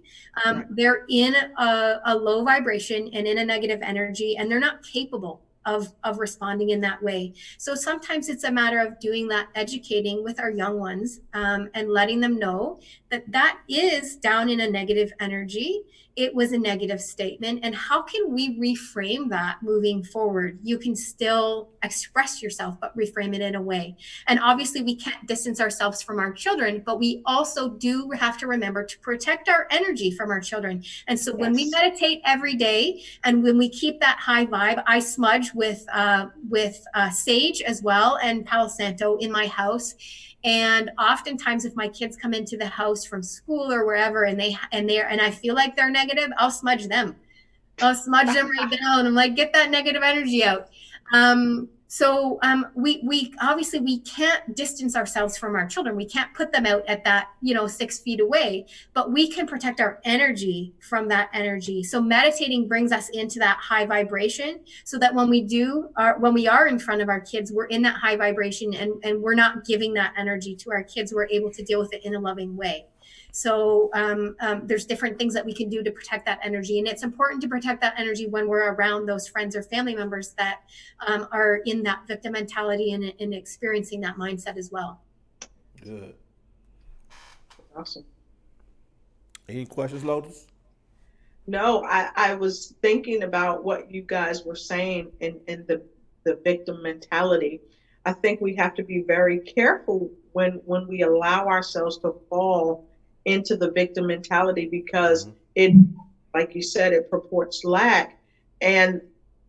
They're in a low vibration and in a negative energy, and they're not capable of responding in that way. So sometimes it's a matter of doing that educating with our young ones, and letting them know that that is down in a negative energy. It was a negative statement. And how can we reframe that moving forward? You can still express yourself, but reframe it in a way. And obviously we can't distance ourselves from our children, but we also do have to remember to protect our energy from our children. And so when we meditate every day and when we keep that high vibe, I smudge with sage as well and Palo Santo in my house. And oftentimes if my kids come into the house from school or wherever and I feel like they're negative, I'll smudge them. I'll smudge them right down. I'm like, get that negative energy out. We obviously we can't distance ourselves from our children. We can't put them out at that, 6 feet away, but we can protect our energy from that energy. So meditating brings us into that high vibration so that when we are in front of our kids, we're in that high vibration and we're not giving that energy to our kids. We're able to deal with it in a loving way. So there's different things that we can do to protect that energy. And it's important to protect that energy when we're around those friends or family members that are in that victim mentality and experiencing that mindset as well. Good. Awesome. Any questions, Lotus? No, I was thinking about what you guys were saying in the victim mentality. I think we have to be very careful when we allow ourselves to fall into the victim mentality because it, like you said, it purports lack. And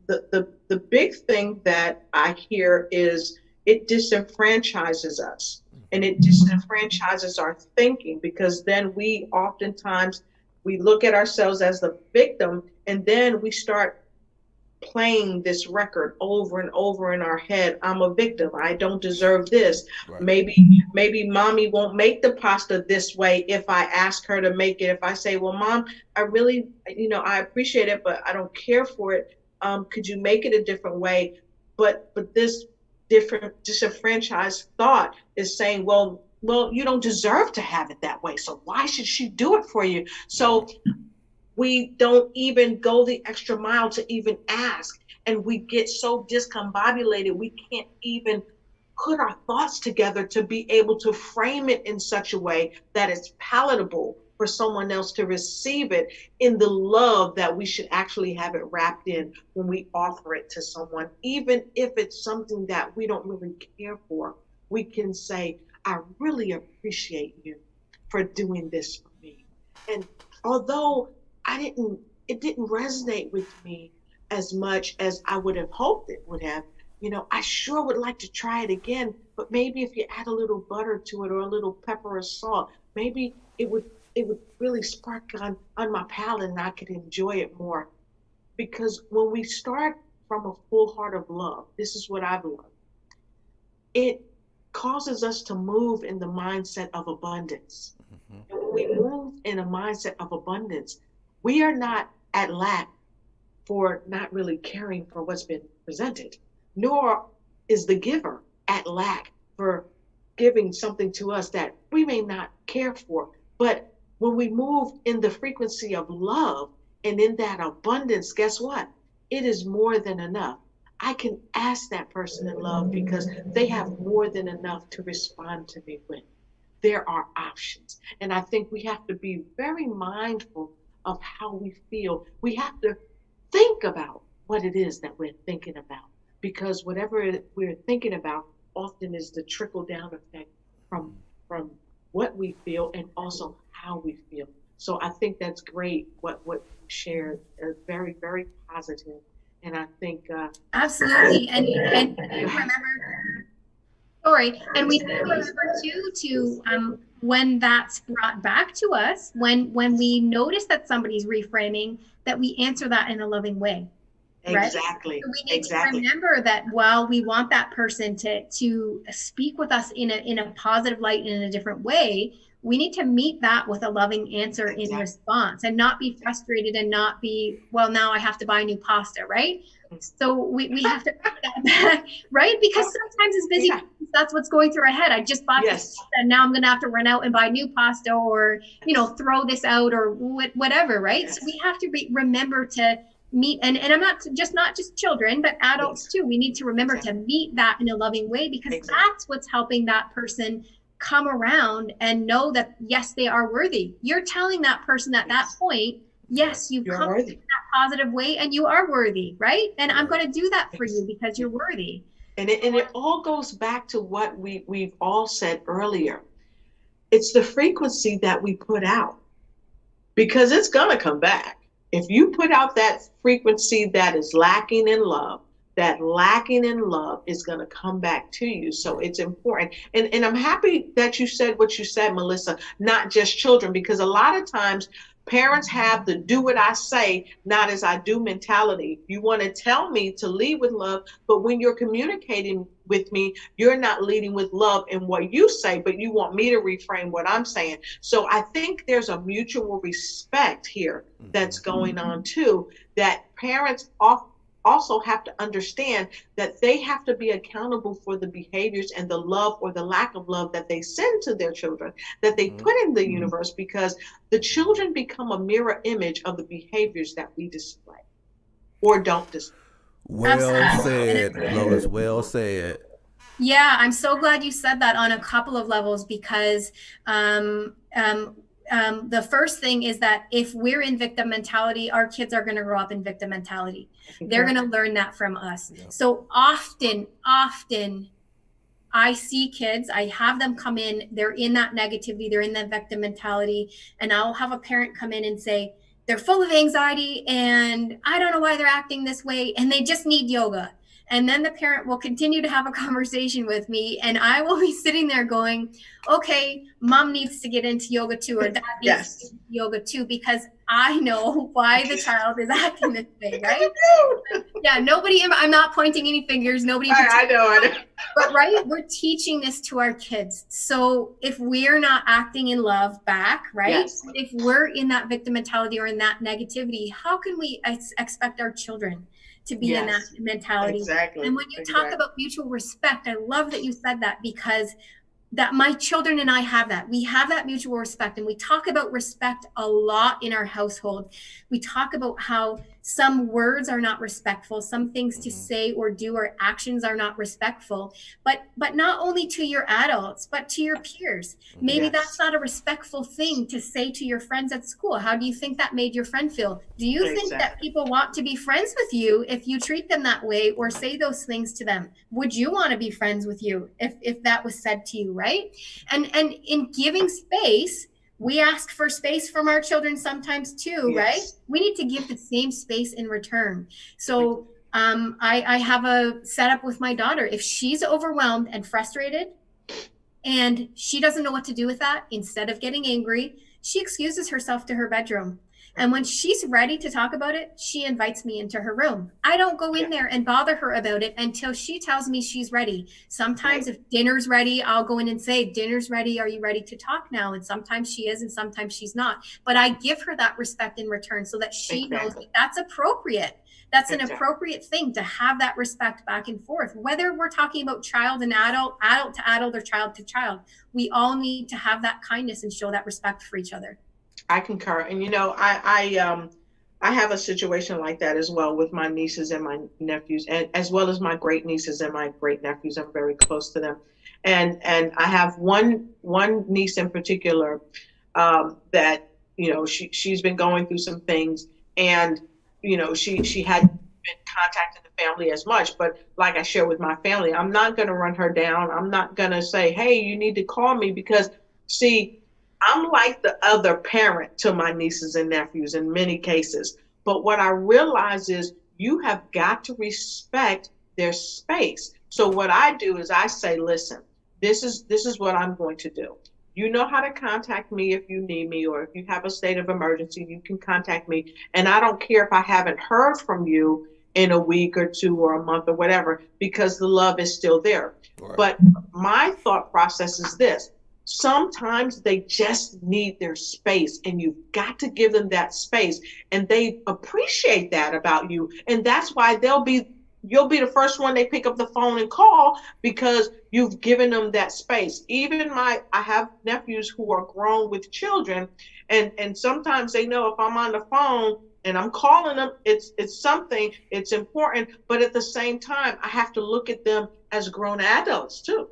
the big thing that I hear is it disenfranchises us and it disenfranchises our thinking because then we oftentimes we look at ourselves as the victim and then we start playing this record over and over in our head. I'm a victim. I don't deserve this. Right. Maybe mommy won't make the pasta this way if I ask her to make it. If I say, well, mom, I really, I appreciate it, but I don't care for it. Could you make it a different way? But this different disenfranchised thought is saying, well, you don't deserve to have it that way. So why should she do it for you? So we don't even go the extra mile to even ask. And we get so discombobulated, we can't even put our thoughts together to be able to frame it in such a way that it's palatable for someone else to receive it in the love that we should actually have it wrapped in when we offer it to someone. Even if it's something that we don't really care for, we can say, I really appreciate you for doing this for me. And although it didn't resonate with me as much as I would have hoped it would have, I sure would like to try it again. But maybe if you add a little butter to it or a little pepper or salt, maybe it would really spark on my palate and I could enjoy it more. Because when we start from a full heart of love, this is what I've learned. It causes us to move in the mindset of abundance. Mm-hmm. And when we move in a mindset of abundance, we are not at lack for not really caring for what's been presented, nor is the giver at lack for giving something to us that we may not care for. But when we move in the frequency of love and in that abundance, guess what? It is more than enough. I can ask that person in love because they have more than enough to respond to me with. There are options. And I think we have to be very mindful of how we feel. We have to think about what it is that we're thinking about, because whatever we're thinking about often is the trickle down effect from what we feel and also how we feel. So I think that's great what you shared, very, very positive. And I think Absolutely. And remember, sorry, and we have to remember too when that's brought back to us, when we notice that somebody's reframing, that we answer that in a loving way. Right? exactly, So we need exactly. to remember that while we want that person to speak with us in a positive light and in a different way, we need to meet that with a loving answer in Exactly. response, and not be frustrated and not be, well, now I have to buy new pasta, right? So we have to put that back, right? Because sometimes as busy, Yeah. that's what's going through our head. I just bought Yes. this pasta and now I'm going to have to run out and buy new pasta, or throw this out, or whatever, right? Yes. So we have to remember to meet, and I'm not just children, but adults too. We need to remember to meet that in a loving way, because that's what's helping that person come around and know that, yes, they are worthy. You're telling that person at that point, yes, you've come in that positive way and you are worthy, right? And I'm going to do that for you because you're worthy. And it all goes back to what we've all said earlier. It's the frequency that we put out, because it's going to come back. If you put out that frequency that is lacking in love, that lacking in love is going to come back to you. So it's important. And I'm happy that you said what you said, Melissa, not just children, because a lot of times parents have the do what I say, not as I do mentality. You want to tell me to lead with love, but when you're communicating with me, you're not leading with love in what you say, but you want me to reframe what I'm saying. So I think there's a mutual respect here that's going on too, that parents also have to understand that they have to be accountable for the behaviors and the love or the lack of love that they send to their children, that they put in the universe, because the children become a mirror image of the behaviors that we display or don't display. Well said, Lois. Well said. Yeah, I'm so glad you said that on a couple of levels, because the first thing is that if we're in victim mentality, our kids are going to grow up in victim mentality. They're going to learn that from us. Yeah. So often I see kids, I have them come in, they're in that negativity, they're in that victim mentality, and I'll have a parent come in and say, they're full of anxiety and I don't know why they're acting this way and they just need yoga. And then the parent will continue to have a conversation with me, and I will be sitting there going, okay, mom needs to get into yoga too, or dad needs to get into yoga too, because I know why the child is acting this way, right? Yeah, I'm not pointing any fingers, nobody. I know. But right, we're teaching this to our kids. So if we're not acting in love back, right? Yes. If we're in that victim mentality or in that negativity, how can we expect our children to be in that mentality? Exactly. And when you talk about mutual respect, I love that you said that, because that my children and I have that. We have that mutual respect, and we talk about respect a lot in our household. We talk about how some words are not respectful, some things to say or do or actions are not respectful, but not only to your adults, but to your peers. Maybe that's Yes. not a respectful thing to say to your friends at school. How do you think that made your friend feel? Do you think that Exactly. people want to be friends with you if you treat them that way or say those things to them? Would you want to be friends with you if that was said to you, right? And in giving space, we ask for space from our children sometimes too, right? Yes. We need to give the same space in return. So I have a setup with my daughter. If she's overwhelmed and frustrated and she doesn't know what to do with that, instead of getting angry, she excuses herself to her bedroom. And when she's ready to talk about it, she invites me into her room. I don't go in Yeah. there and bother her about it until she tells me she's ready. Sometimes Right. if dinner's ready, I'll go in and say, dinner's ready. Are you ready to talk now? And sometimes she is and sometimes she's not. But I give her that respect in return so that she knows Exactly. that that's appropriate. That's an Exactly. appropriate thing to have that respect back and forth, whether we're talking about child and adult, adult to adult, or child to child. We all need to have that kindness and show that respect for each other. I concur. And I have a situation like that as well with my nieces and my nephews, and as well as my great nieces and my great nephews. I'm very close to them, and I have one niece in particular that she's been going through some things, and she hadn't been contacting the family as much. But like I share with my family, I'm not going to run her down. I'm not going to say, hey, you need to call me, because see, I'm like the other parent to my nieces and nephews in many cases. But what I realize is you have got to respect their space. So what I do is I say, listen, this is what I'm going to do. You know how to contact me if you need me, or if you have a state of emergency, you can contact me. And I don't care if I haven't heard from you in a week or two or a month or whatever, because the love is still there. Right. But my thought process is this: sometimes they just need their space, and you've got to give them that space, and they appreciate that about you. And that's why you'll be the first one they pick up the phone and call, because you've given them that space. Even I have nephews who are grown with children, and sometimes they know if I'm on the phone and I'm calling them, it's something, it's important. But at the same time, I have to look at them as grown adults too.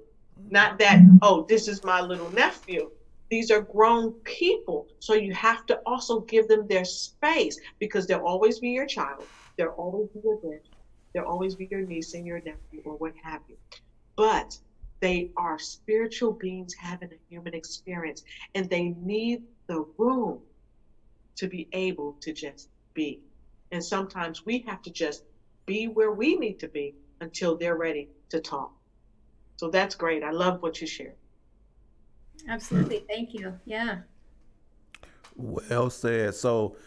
Not that, oh, this is my little nephew. These are grown people. So you have to also give them their space, because they'll always be your child. They'll always be your dad. They'll always be your niece and your nephew or what have you. But they are spiritual beings having a human experience, and they need the room to be able to just be. And sometimes we have to just be where we need to be until they're ready to talk. So that's great. I love what you shared. Absolutely. Thank you. Yeah. Well said. So,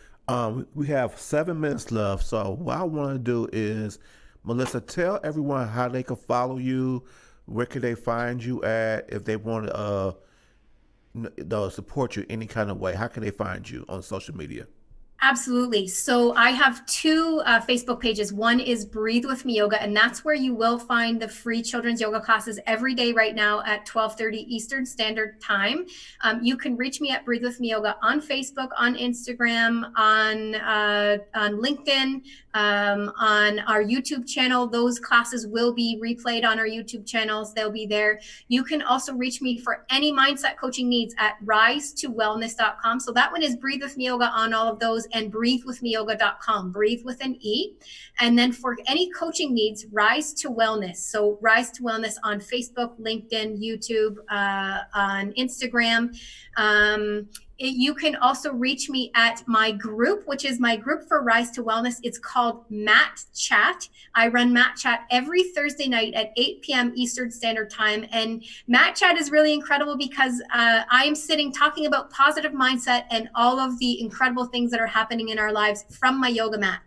we have 7 minutes left. So, what I want to do is, Melissa, tell everyone how they can follow you. Where can they find you at if they want to support you any kind of way? How can they find you on social media? Absolutely. So I have two Facebook pages. One is Breathe With Me Yoga, and that's where you will find the free children's yoga classes every day right now at 12:30 Eastern Standard Time. You can reach me at Breathe With Me Yoga on Facebook, on Instagram, on LinkedIn, on our YouTube channel. Those classes will be replayed on our YouTube channels. They'll be there. You can also reach me for any mindset coaching needs at risetowellness.com. So that one is Breathe With Me Yoga on all of those, and breathewithmeyoga.com, breathe with an E. And then for any coaching needs, Rise to Wellness. So Rise to Wellness on Facebook, LinkedIn, YouTube, on Instagram. You can also reach me at my group, which is my group for Rise to Wellness. It's called Mat Chat. I run Mat Chat every Thursday night at 8 p.m. Eastern Standard Time. And Mat Chat is really incredible because I am sitting talking about positive mindset and all of the incredible things that are happening in our lives from my yoga mat.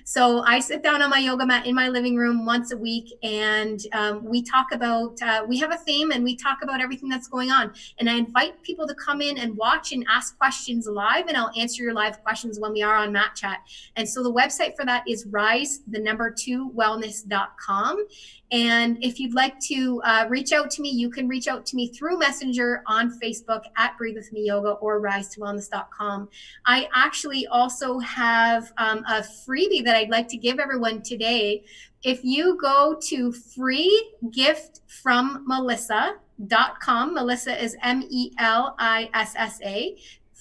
So I sit down on my yoga mat in my living room once a week, and we talk about, we have a theme, and we talk about everything that's going on. And I invite people to come in and watch and ask questions live, and I'll answer your live questions when we are on Mat Chat. And so the website for that is rise2wellness.com. And if you'd like to reach out to me, you can reach out to me through Messenger on Facebook at Breathe With Me Yoga or rise2wellness.com. I actually also have a free freebie that I'd like to give everyone today. If you go to freegiftfrommelissa.com, Melissa is Melissa,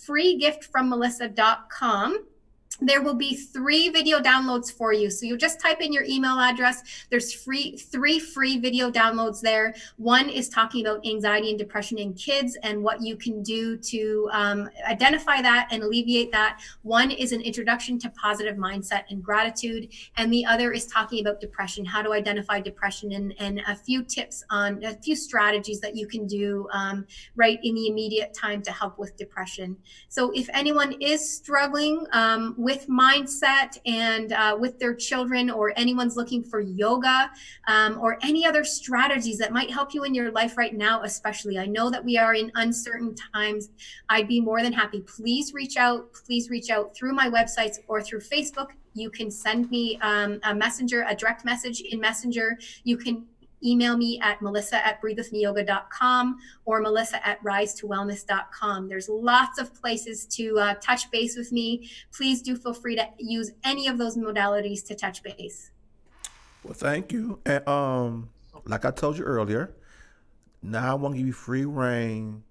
freegiftfrommelissa.com, there will be 3 video downloads for you. So you just type in your email address. There's 3 free video downloads there. One is talking about anxiety and depression in kids and what you can do to identify that and alleviate that. One is an introduction to positive mindset and gratitude. And the other is talking about depression, how to identify depression, and a few tips on a few strategies that you can do right in the immediate time to help with depression. So if anyone is struggling with mindset and with their children, or anyone's looking for yoga or any other strategies that might help you in your life right now, especially, I know that we are in uncertain times. I'd be more than happy. Please reach out through my websites or through Facebook. You can send me a direct message in Messenger. You can email me at melissa@breathewithmeyoga.com or melissa@risetowellness.com. There's lots of places to touch base with me. Please do feel free to use any of those modalities to touch base. Well, thank you. And like I told you earlier, now I want to give you free reign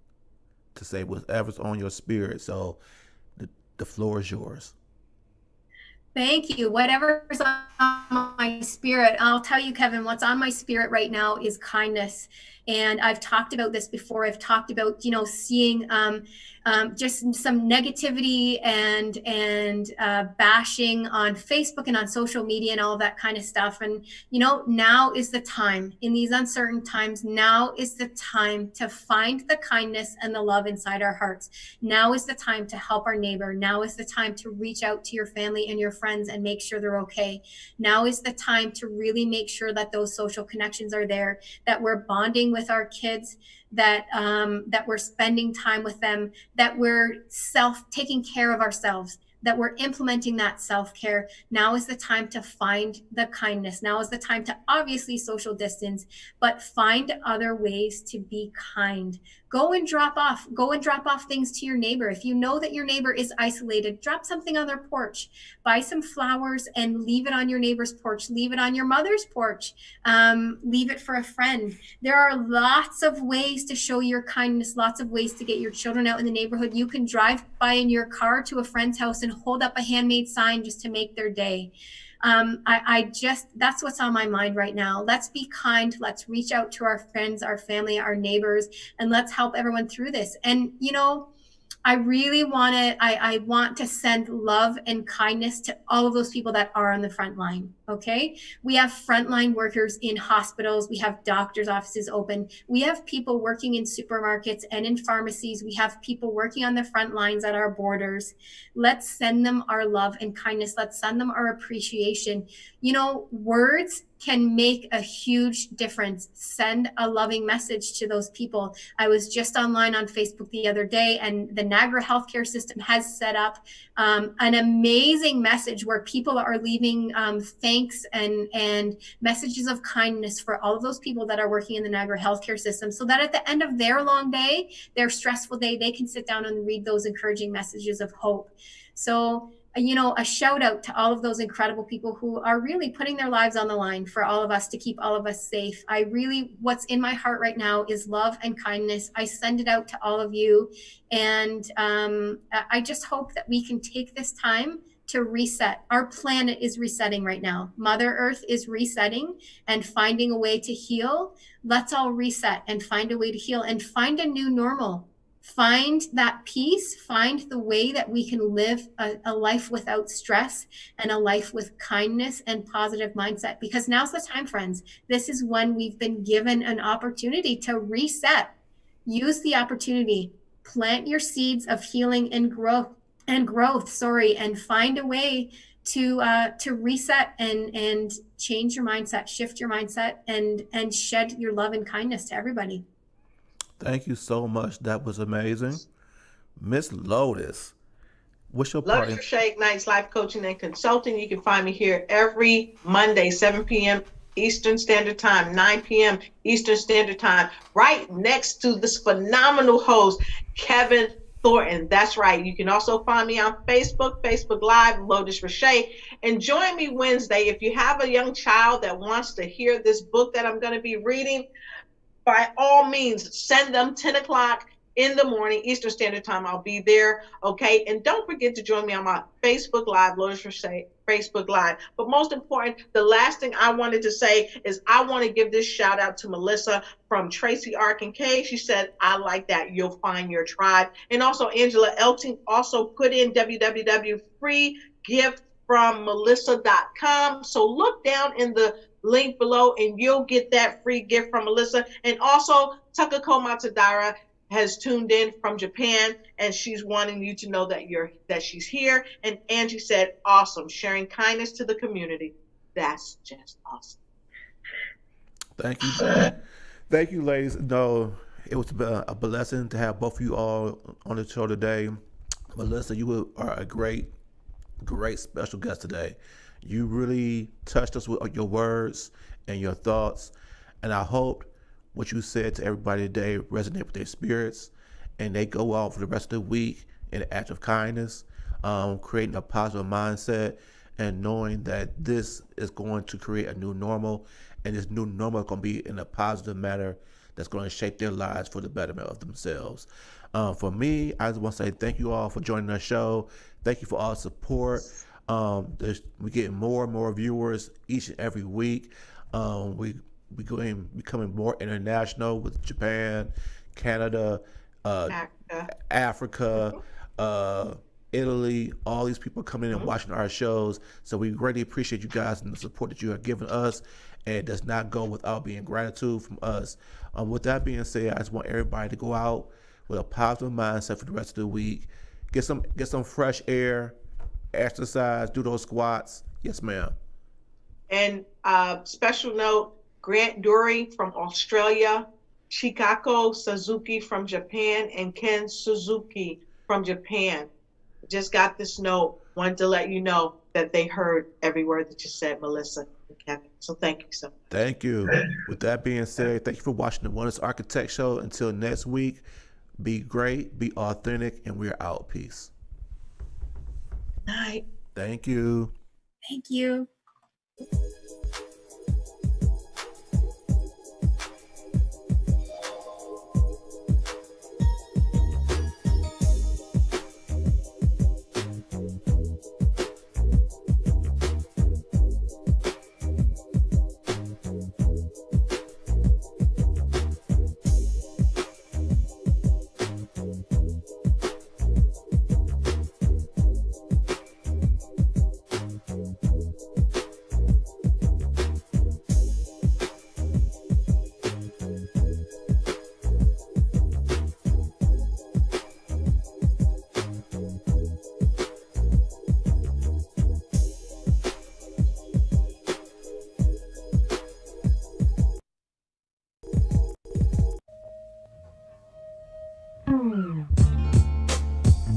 to say whatever's on your spirit. So the floor is yours. Thank you. Whatever's on my spirit, I'll tell you, Kevin, what's on my spirit right now is kindness. And I've talked about this before. I've talked about, seeing just some negativity and bashing on Facebook and on social media and all of that kind of stuff. And, now is the time in these uncertain times. Now is the time to find the kindness and the love inside our hearts. Now is the time to help our neighbor. Now is the time to reach out to your family and your friends and make sure they're okay. Now is the time to really make sure that those social connections are there, that we're bonding with our kids, that we're spending time with them, that we're taking care of ourselves, that we're implementing that self-care. Now is the time to find the kindness. Now is the time to obviously social distance, but find other ways to be kind. Go and drop off things to your neighbor. If you know that your neighbor is isolated, drop something on their porch. Buy some flowers and leave it on your neighbor's porch. Leave it on your mother's porch. Leave it for a friend. There are lots of ways to show your kindness, lots of ways to get your children out in the neighborhood. You can drive by in your car to a friend's house and hold up a handmade sign just to make their day. That's what's on my mind right now. Let's be kind. Let's reach out to our friends, our family, our neighbors, and let's help everyone through this. And, I really I want to send love and kindness to all of those people that are on the front line. Okay. We have frontline workers in hospitals. We have doctors' offices open. We have people working in supermarkets and in pharmacies. We have people working on the front lines at our borders. Let's send them our love and kindness. Let's send them our appreciation. Words can make a huge difference. Send a loving message to those people. I was just online on Facebook the other day, and the Niagara healthcare system has set up an amazing message where people are leaving thanks and messages of kindness for all of those people that are working in the Niagara healthcare system, so that at the end of their long day, their stressful day, they can sit down and read those encouraging messages of hope. So, a shout out to all of those incredible people who are really putting their lives on the line for all of us, to keep all of us safe. What's in my heart right now is love and kindness. I send it out to all of you. And I just hope that we can take this time to reset. Our planet is resetting right now. Mother Earth is resetting and finding a way to heal. Let's all reset and find a way to heal and find a new normal. Find that peace, find the way that we can live a life without stress and a life with kindness and positive mindset, because now's the time, friends. This is when we've been given an opportunity to reset. Use the opportunity, plant your seeds of healing and growth, and find a way to reset and change your mindset, shift your mindset, and shed your love and kindness to everybody. Thank you so much. That was amazing. Miss Lotus, what's your part? Lotus Shea Ignites Life Coaching and Consulting. You can find me here every Monday, 7 p.m. Eastern Standard Time, 9 p.m. Eastern Standard Time, right next to this phenomenal host, Kevin Thornton. That's right. You can also find me on Facebook Live, Lotus Rashay. And join me Wednesday. If you have a young child that wants to hear this book that I'm going to be reading, by all means, send them 10 o'clock in the morning, Eastern Standard Time. I'll be there. Okay. And don't forget to join me on my Facebook Live, Lotus Rashay, Facebook Live. But most important, the last thing I wanted to say is I want to give this shout out to Melissa from Tracy Ark and K. She said, I like that. You'll find your tribe. And also Angela Elting also put in www.freegiftfrommelissa.com. So look down in the link below and you'll get that free gift from Melissa. And also Takako Matadara has tuned in from Japan and she's wanting you to know that she's here. And Angie said, awesome, sharing kindness to the community. That's just awesome. Thank you. Thank you, ladies. No, it was a blessing to have both of you all on the show today. Melissa, you are a great special guest today. You really touched us with your words and your thoughts, and I hope what you said to everybody today resonate with their spirits, and they go out for the rest of the week in an act of kindness, creating a positive mindset, and knowing that this is going to create a new normal, and this new normal is going to be in a positive manner that's going to shape their lives for the betterment of themselves. For me, I just want to say thank you all for joining our show. Thank you for all the support. We're getting more and more viewers each and every week. Becoming more international with Japan, Canada, Africa, Italy. All these people coming in and watching our shows. So we greatly appreciate you guys and the support that you are giving us. And it does not go without being gratitude from us. With that being said, I just want everybody to go out with a positive mindset for the rest of the week. Get some fresh air, exercise, do those squats. Yes, ma'am. And special note, Grant Dury from Australia, Chikako Suzuki from Japan, and Ken Suzuki from Japan. Just got this note. Wanted to let you know that they heard every word that you said, Melissa and Kevin. So thank you so much. Thank you. With that being said, thank you for watching the Wellness Architect Show. Until next week, be great, be authentic, and we're out. Peace. Night. Thank you. Thank you.